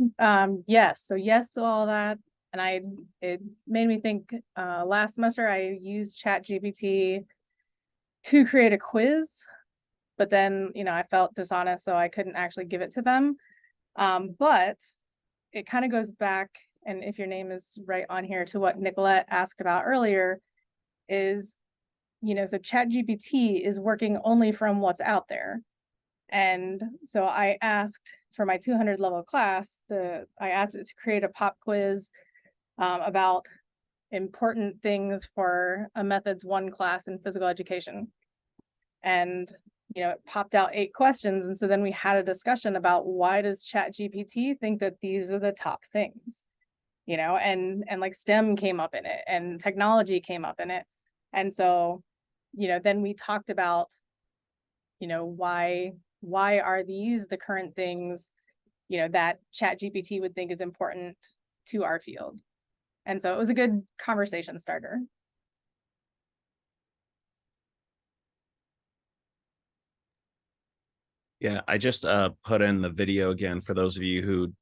Yes, so yes to all that. And it made me think last semester I used ChatGPT to create a quiz, but then, I felt dishonest, so I couldn't actually give it to them. But it kind of goes back, and if your name is right on here, to what Nicolette asked about earlier, is, so ChatGPT is working only from what's out there. And so I asked for my 200 level class, I asked it to create a pop quiz about important things for a methods 1 class in physical education. And it popped out 8 questions. And so then we had a discussion about, why does ChatGPT think that these are the top things? And like STEM came up in it, and technology came up in it. And so, then we talked about, why are these the current things, that ChatGPT would think is important to our field. And so it was a good conversation starter. Yeah, I just put in the video again for those of you who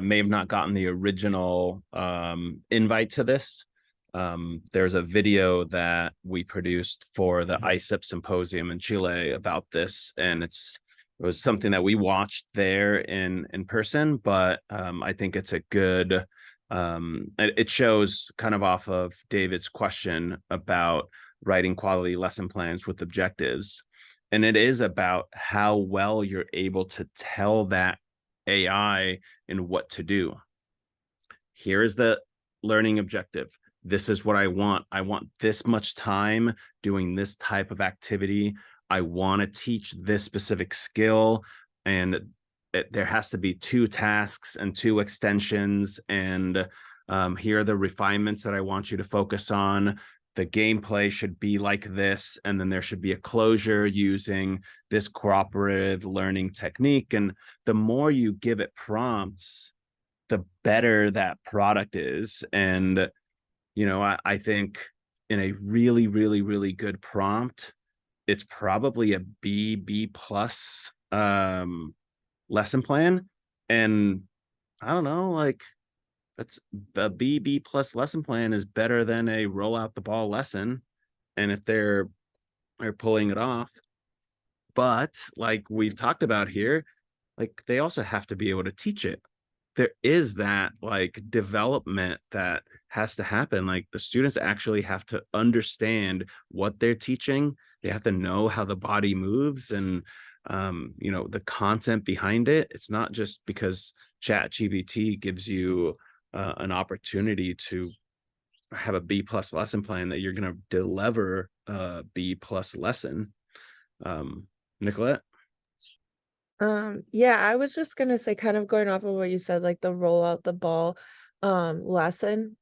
may have not gotten the original invite to this. There's a video that we produced for the ICEP symposium in Chile about this, and it was something that we watched there in person, but I think it's a good, it shows kind of off of David's question about writing quality lesson plans with objectives. And it is about how well you're able to tell that AI and what to do. Here is the learning objective. This is what I want. I want this much time doing this type of activity. I want to teach this specific skill. And there has to be 2 tasks and 2 extensions. And here are the refinements that I want you to focus on. The gameplay should be like this, and then there should be a closure using this cooperative learning technique. And the more you give it prompts, the better that product is. And, I think in a really, really, really good prompt, it's probably a B plus lesson plan. And I don't know, like, that's a B plus lesson plan is better than a roll out the ball lesson. And if they're pulling it off, but like we've talked about here, like they also have to be able to teach it. There is that like development that has to happen. Like the students actually have to understand what they're teaching. They have to know how the body moves and the content behind it. It's not just because ChatGPT gives you an opportunity to have a B plus lesson plan that you're going to deliver a B plus lesson. Nicolette? Yeah, I was just gonna say, kind of going off of what you said, like the roll out the ball lesson.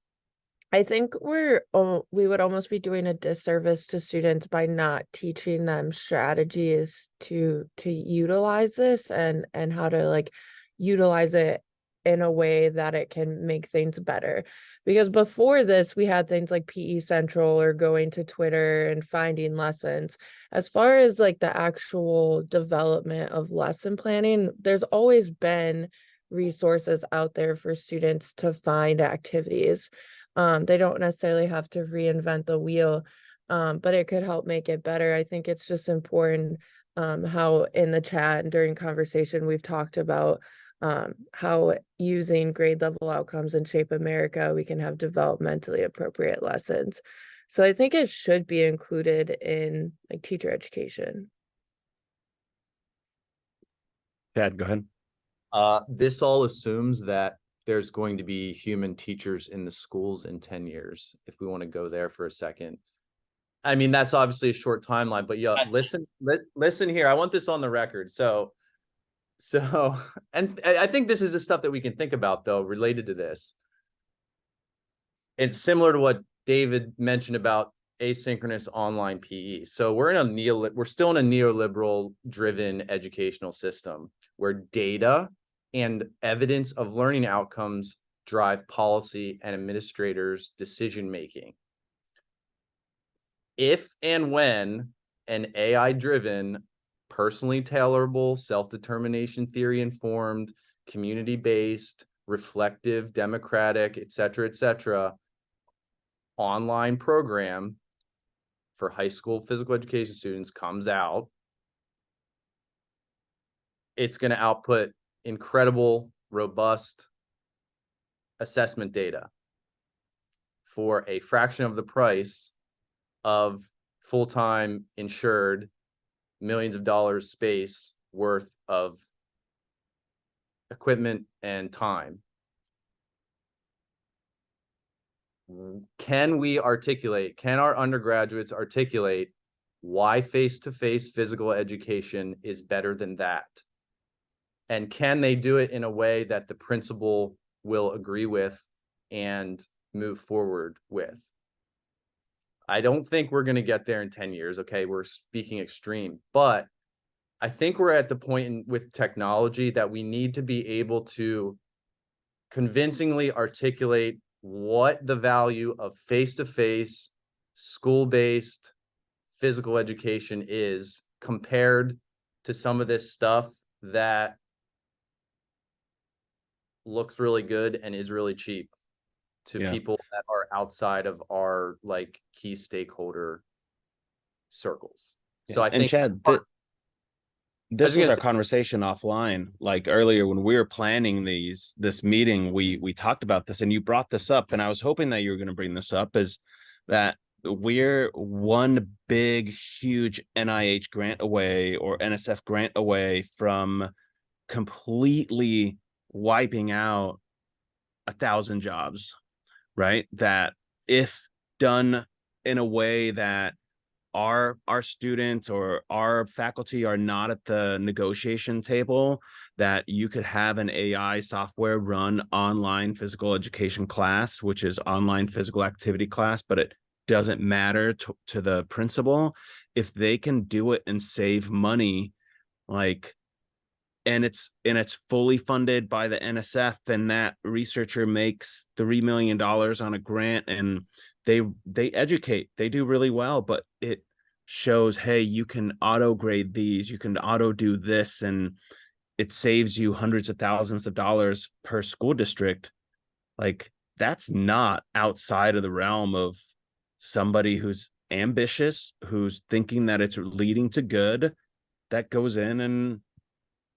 I think we would almost be doing a disservice to students by not teaching them strategies to utilize this and how to like utilize it in a way that it can make things better. Because before this, we had things like PE Central or going to Twitter and finding lessons. As far as like the actual development of lesson planning, there's always been resources out there for students to find activities. They don't necessarily have to reinvent the wheel, but it could help make it better. I think it's just important how in the chat and during conversation we've talked about how using grade level outcomes in Shape America, we can have developmentally appropriate lessons. So I think it should be included in like teacher education. Chad, go ahead. This all assumes that there's going to be human teachers in the schools in 10 years, if we want to go there for a second. I mean, that's obviously a short timeline, but yeah, listen here. I want this on the record. So, and I think this is the stuff that we can think about though, related to this. It's similar to what David mentioned about asynchronous online PE. So we're still in a neoliberal driven educational system where data and evidence of learning outcomes drive policy and administrators' decision-making. If and when an AI-driven, personally tailorable, self-determination theory-informed, community-based, reflective, democratic, et cetera, online program for high school physical education students comes out, it's going to output incredible, robust assessment data for a fraction of the price of full-time insured millions of dollars space worth of equipment and time. Can our undergraduates articulate why face-to-face physical education is better than that. And can they do it in a way that the principal will agree with and move forward with? I don't think we're going to get there in 10 years. Okay, we're speaking extreme, but I think we're at the point with technology that we need to be able to convincingly articulate what the value of face-to-face, school-based physical education is compared to some of this stuff that looks really good and is really cheap to people that are outside of our like key stakeholder circles. So I think Chad, this was our conversation offline. Like earlier when we were planning this meeting, we talked about this and you brought this up, and I was hoping that you were going to bring this up, is that we're one big, huge NIH grant away or NSF grant away from completely wiping out 1,000 jobs, right? That if done in a way that our students or our faculty are not at the negotiation table, that you could have an AI software run online physical education class, which is online physical activity class, but it doesn't matter to the principal. If they can do it and save money, like, and it's fully funded by the NSF, and that researcher makes $3 million on a grant, and they educate, they do really well, but it shows, hey, you can auto grade these, you can auto do this, and it saves you hundreds of thousands of dollars per school district. Like, that's not outside of the realm of somebody who's ambitious, who's thinking that it's leading to good, that goes in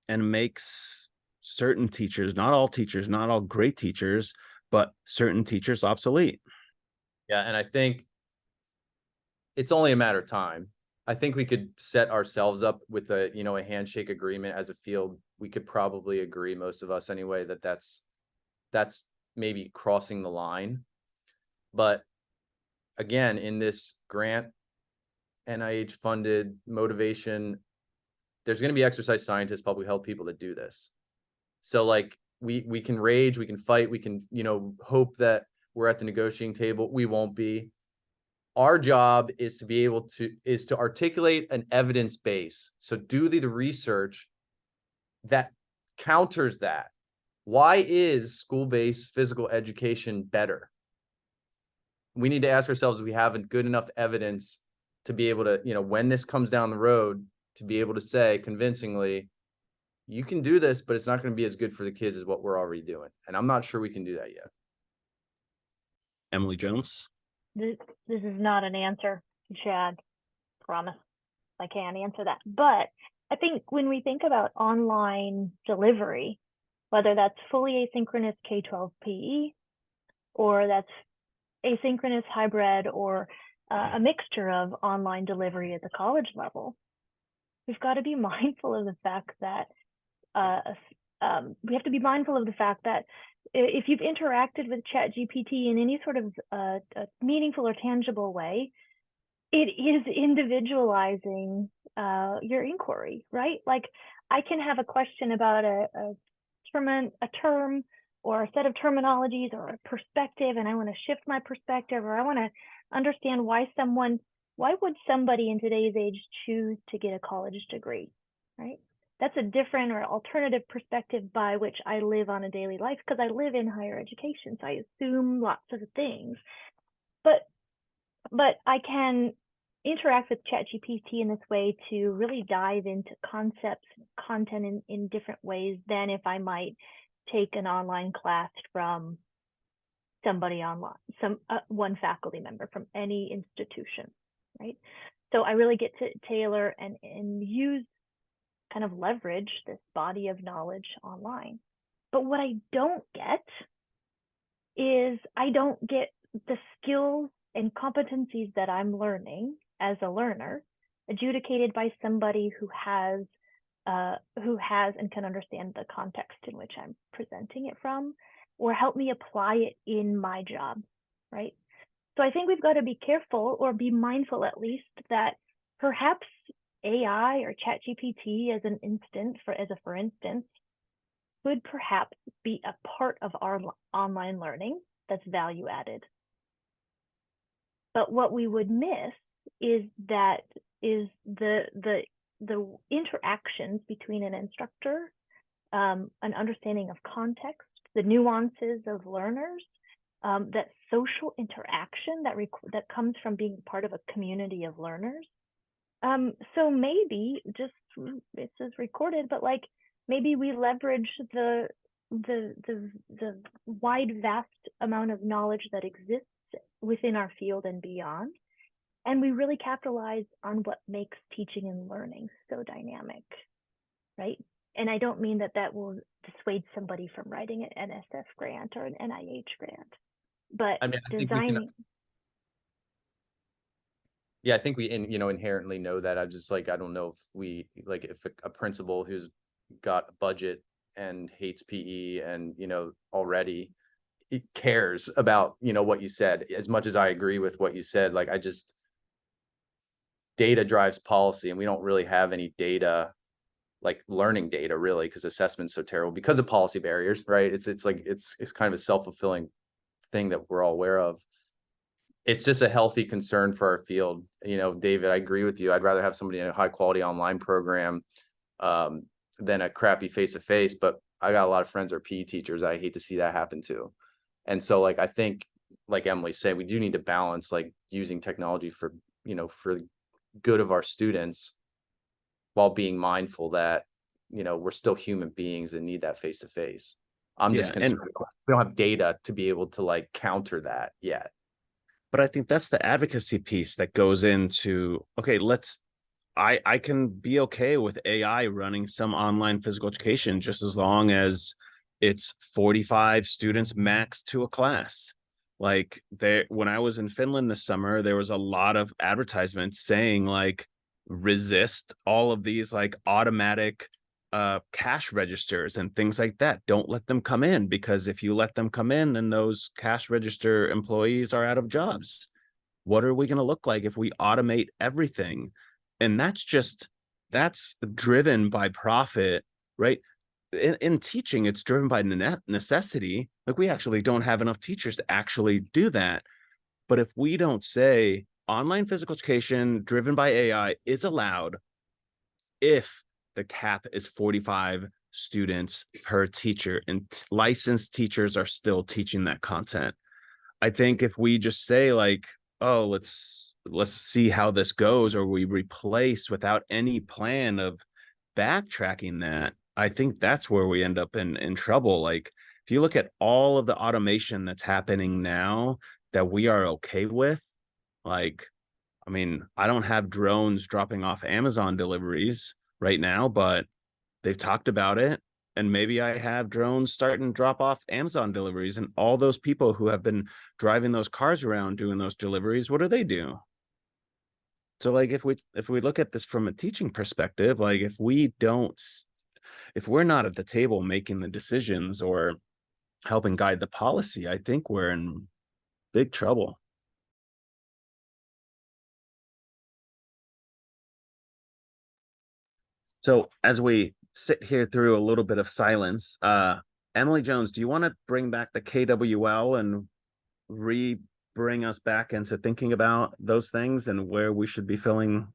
and makes certain teachers, not all great teachers, but certain teachers obsolete. Yeah, and I think it's only a matter of time. I think we could set ourselves up with a handshake agreement as a field. We could probably agree, most of us anyway, that that's maybe crossing the line. But again, in this grant, NIH funded motivation, there's going to be exercise scientists, public health people that do this. So like we can rage, we can fight, we can, hope that we're at the negotiating table. We won't be. Our job is to be able to articulate an evidence base. So do the research that counters that. Why is school-based physical education better? We need to ask ourselves if we have good enough evidence to be able to, when this comes down the road, to be able to say convincingly, you can do this, but it's not going to be as good for the kids as what we're already doing. And I'm not sure we can do that yet. Emily Jones. This is not an answer, Chad. Promise. I can't answer that. But I think when we think about online delivery, whether that's fully asynchronous K-12 PE, or that's asynchronous hybrid, or a mixture of online delivery at the college level, we've got to be mindful of the fact that we have to be mindful of the fact that if you've interacted with ChatGPT in any sort of a meaningful or tangible way, it is individualizing your inquiry, right? Like, I can have a question about a term or a set of terminologies or a perspective, and I want to shift my perspective, or I want to understand why would somebody in today's age choose to get a college degree, right? That's a different or alternative perspective by which I live on a daily life, because I live in higher education, so I assume lots of things. But I can interact with ChatGPT in this way to really dive into concepts, content in different ways than if I might take an online class from somebody online, one faculty member from any institution, right? So I really get to tailor and use, kind of leverage this body of knowledge online. But what I don't get is I don't get the skills and competencies that I'm learning as a learner adjudicated by somebody who has and can understand the context in which I'm presenting it from, or help me apply it in my job, right? So I think we've got to be careful, or be mindful at least, that perhaps AI or ChatGPT as for instance, could perhaps be a part of our online learning that's value added. But what we would miss is the interactions between an instructor, an understanding of context, the nuances of learners, that social interaction that comes from being part of a community of learners. So maybe just, this is recorded, but like maybe we leverage the wide, vast amount of knowledge that exists within our field and beyond, and we really capitalize on what makes teaching and learning so dynamic, right? And I don't mean that will dissuade somebody from writing an NSF grant or an NIH grant, but I mean, I think I think we inherently know that. I just like, I don't know if a principal who's got a budget and hates PE and, already cares about, what you said, as much as I agree with what you said. Like, data drives policy, and we don't really have any data, like learning data really, because assessment's so terrible because of policy barriers, right? It's kind of a self-fulfilling thing that we're all aware of. It's just a healthy concern for our field. David, I agree with you. I'd rather have somebody in a high quality online program than a crappy face-to-face, but I got a lot of friends that are PE teachers. I hate to see that happen too. And so I think, like Emily said, we do need to balance like using technology for the good of our students while being mindful that, we're still human beings and need that face-to-face. I'm just concerned we don't have data to be able to like counter that yet. But I think that's the advocacy piece that goes into, okay, I can be okay with AI running some online physical education just as long as it's 45 students max to a class. Like when I was in Finland this summer, there was a lot of advertisements saying like, resist all of these like automatic cash registers and things like that. Don't let them come in, because if you let them come in, then those cash register employees are out of jobs. What are we going to look like if we automate everything? And that's driven by profit, right? In teaching, it's driven by necessity. Like, we actually don't have enough teachers to actually do that. But if we don't say online physical education driven by AI is allowed if the cap is 45 students per teacher and licensed teachers are still teaching that content, I think if we just say like, oh, let's see how this goes, or we replace without any plan of backtracking that, I think that's where we end up in trouble. Like, if you look at all of the automation that's happening now that we are okay with, like, I mean, I don't have drones dropping off Amazon deliveries right now, but they've talked about it. And maybe I have drones starting to drop off Amazon deliveries, and all those people who have been driving those cars around doing those deliveries, what do? So like, if we look at this from a teaching perspective, like if we're not at the table making the decisions or helping guide the policy, I think we're in big trouble. So as we sit here through a little bit of silence, Emily Jones, do you want to bring back the KWL and bring us back into thinking about those things and where we should be filling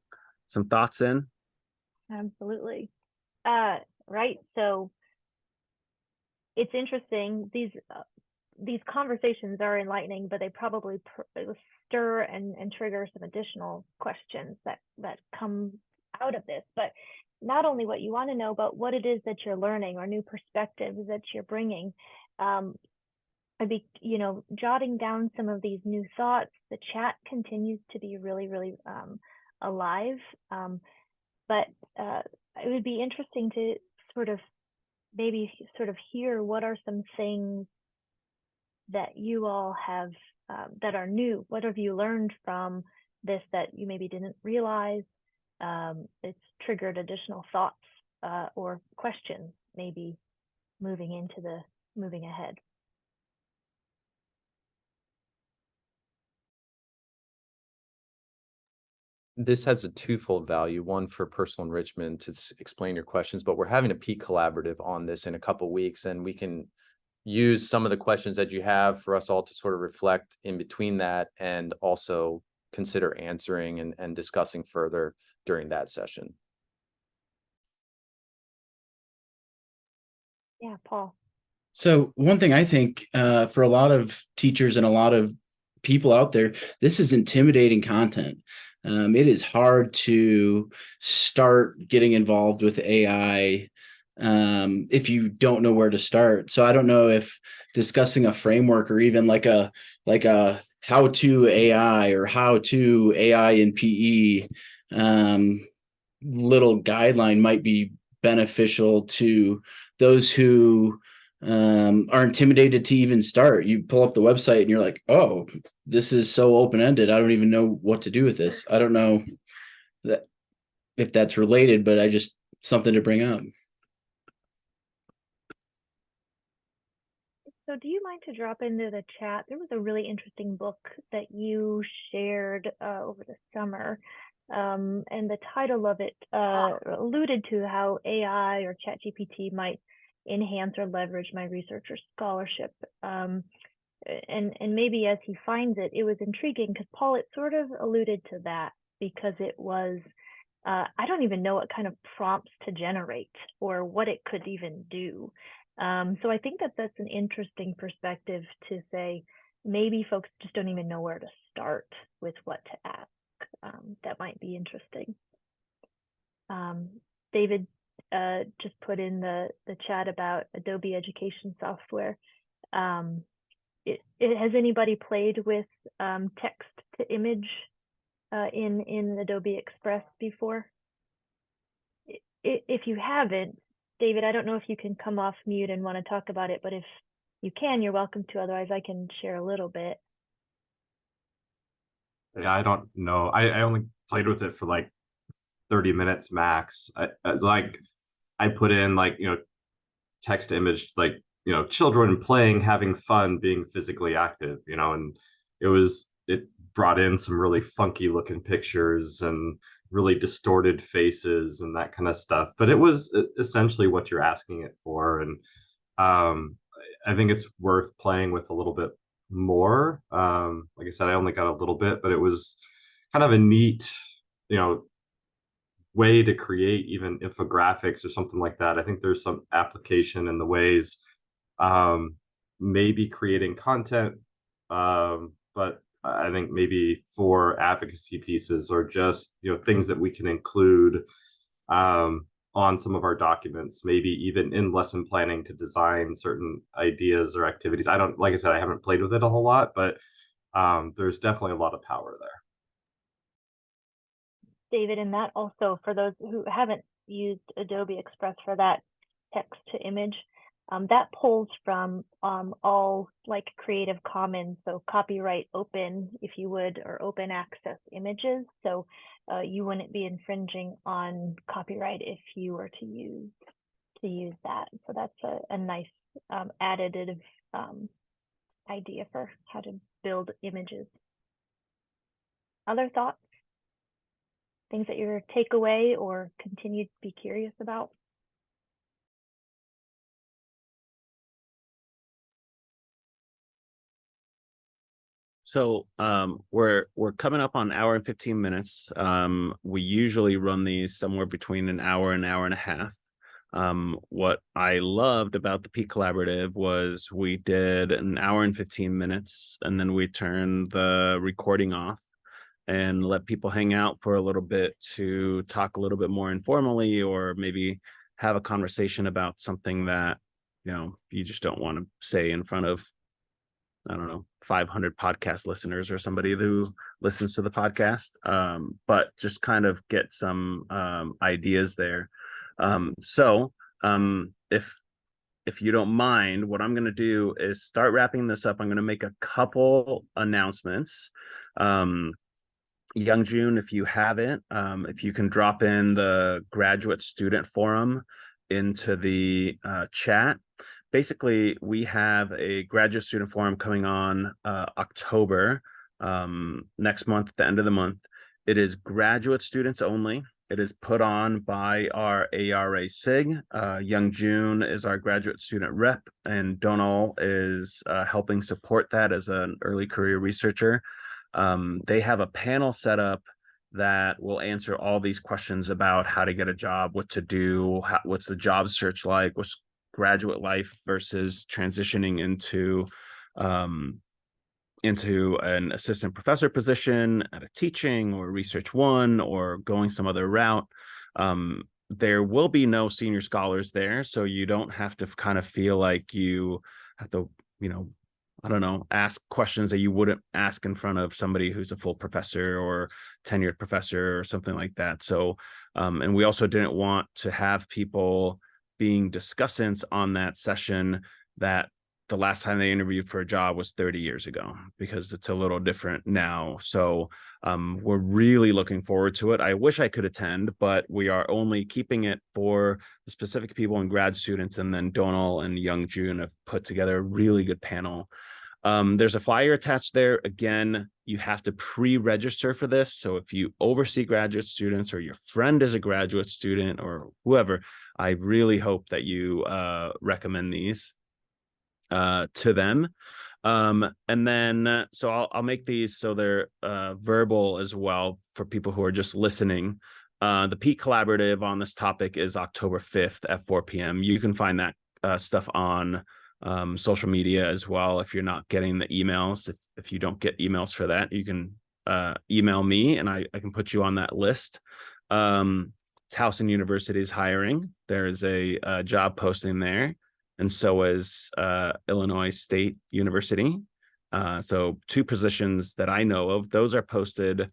some thoughts in? Absolutely. Right. So it's interesting. These conversations are enlightening, but they probably stir and trigger some additional questions that come out of this. But not only what you want to know, but what it is that you're learning or new perspectives that you're bringing. I'd be, jotting down some of these new thoughts. The chat continues to be really, really alive. But it would be interesting to maybe hear what are some things that you all have that are new. What have you learned from this that you maybe didn't realize? It's triggered additional thoughts or questions, maybe moving ahead. this has a twofold value, one for personal enrichment to explain your questions, but we're having a peak collaborative on this in a couple weeks, and we can use some of the questions that you have for us all to sort of reflect in between that, and also consider answering and discussing further during that session. Yeah, Paul. So one thing I think for a lot of teachers and a lot of people out there, this is intimidating content. It is hard to start getting involved with AI if you don't know where to start. So I don't know if discussing a framework or even like a how to AI or how to AI in PE little guideline might be beneficial to those who are intimidated to even start. You pull up the website and you're like, oh, this is so open-ended. I don't even know what to do with this. I don't know that if that's related, but I just something to bring up. So do you mind to drop into the chat? There was a really interesting book that you shared over the summer. And the title of it alluded to how AI or ChatGPT might enhance or leverage my research or scholarship. And maybe as he finds it, it was intriguing because Paul, it sort of alluded to that because it was, I don't even know what kind of prompts to generate or what it could even do. So I think that that's an interesting perspective to say, maybe folks just don't even know where to start with what to ask. That might be interesting. David just put in the chat about Adobe education software. Has anybody played with text to image in Adobe Express before? If you haven't, David, I don't know if you can come off mute and want to talk about it, but if you can, you're welcome to. Otherwise, I can share a little bit. Yeah, I don't know. I only played with it for like 30 minutes max. I put in like, text to image, like, children playing, having fun, being physically active, and it brought in some really funky looking pictures and really distorted faces and that kind of stuff. But it was essentially what you're asking it for. And I think it's worth playing with a little bit more. Like I said, I only got a little bit, but it was kind of a neat, way to create even infographics or something like that. I think there's some application in the ways, maybe creating content, but I think maybe for advocacy pieces or just, things that we can include on some of our documents, maybe even in lesson planning to design certain ideas or activities. Like I said, I haven't played with it a whole lot, but there's definitely a lot of power there. David, and that also, for those who haven't used Adobe Express for that text to image, that pulls from all like Creative Commons, so copyright open, if you would, or open access images. So you wouldn't be infringing on copyright if you were to use that. So that's a nice additive idea for how to build images. Other thoughts? Things that you're take away or continue to be curious about? So we're coming up on an hour and 15 minutes. We usually run these somewhere between an hour and a half. What I loved about the Peak Collaborative was we did an hour and 15 minutes, and then we turned the recording off and let people hang out for a little bit to talk a little bit more informally, or maybe have a conversation about something that, you just don't want to say in front of, I don't know, 500 podcast listeners or somebody who listens to the podcast, but just kind of get some ideas there. So if you don't mind, what I'm going to do is start wrapping this up. I'm going to make a couple announcements. Young June, if you haven't, if you can drop in the graduate student forum into the chat. Basically, we have a graduate student forum coming on October, next month, at the end of the month. It is graduate students only. It is put on by our AERA SIG. Young June is our graduate student rep, and Donal is helping support that as an early career researcher. They have a panel set up that will answer all these questions about how to get a job, what to do, what's the job search like, what's graduate life versus transitioning into an assistant professor position at a teaching or research one or going some other route. There will be no senior scholars there, so you don't have to kind of feel like you have to, I don't know, ask questions that you wouldn't ask in front of somebody who's a full professor or tenured professor or something like that. So, and we also didn't want to have people being discussants on that session that the last time they interviewed for a job was 30 years ago, because it's a little different now. So we're really looking forward to it. I wish I could attend, but we are only keeping it for the specific people and grad students. And then Donal and Young June have put together a really good panel. There's a flyer attached there. Again, you have to pre-register for this. So if you oversee graduate students or your friend is a graduate student or whoever, I really hope that you recommend these to them. And then, so I'll make these so they're verbal as well for people who are just listening. The Peak Collaborative on this topic is October 5th at 4 p.m. You can find that stuff on social media as well. If you're not getting the emails, if you don't get emails for that, you can email me and I can put you on that list. Towson University is hiring. There is a job posting there, and so is Illinois State University. So 2 positions that I know of. Those are posted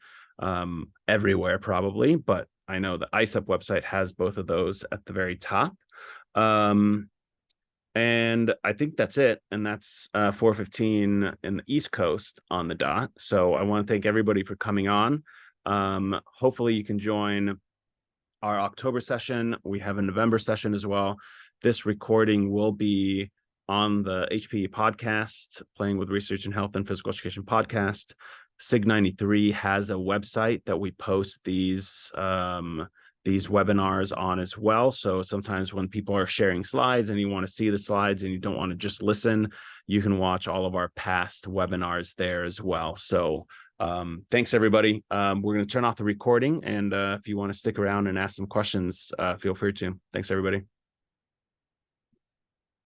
everywhere probably, but I know the ISEP website has both of those at the very top. And I think that's it. And that's 4:15 in the East Coast on the dot. So I want to thank everybody for coming on. Hopefully you can join our October session. We have a November session as well. This recording will be on the HPE podcast, Playing with Research in Health and Physical Education podcast. SIG 93 has a website that we post these webinars on as well. So sometimes when people are sharing slides and you want to see the slides and you don't want to just listen, you can watch all of our past webinars there as well. So thanks everybody. We're going to turn off the recording, and if you want to stick around and ask some questions, feel free to. Thanks everybody.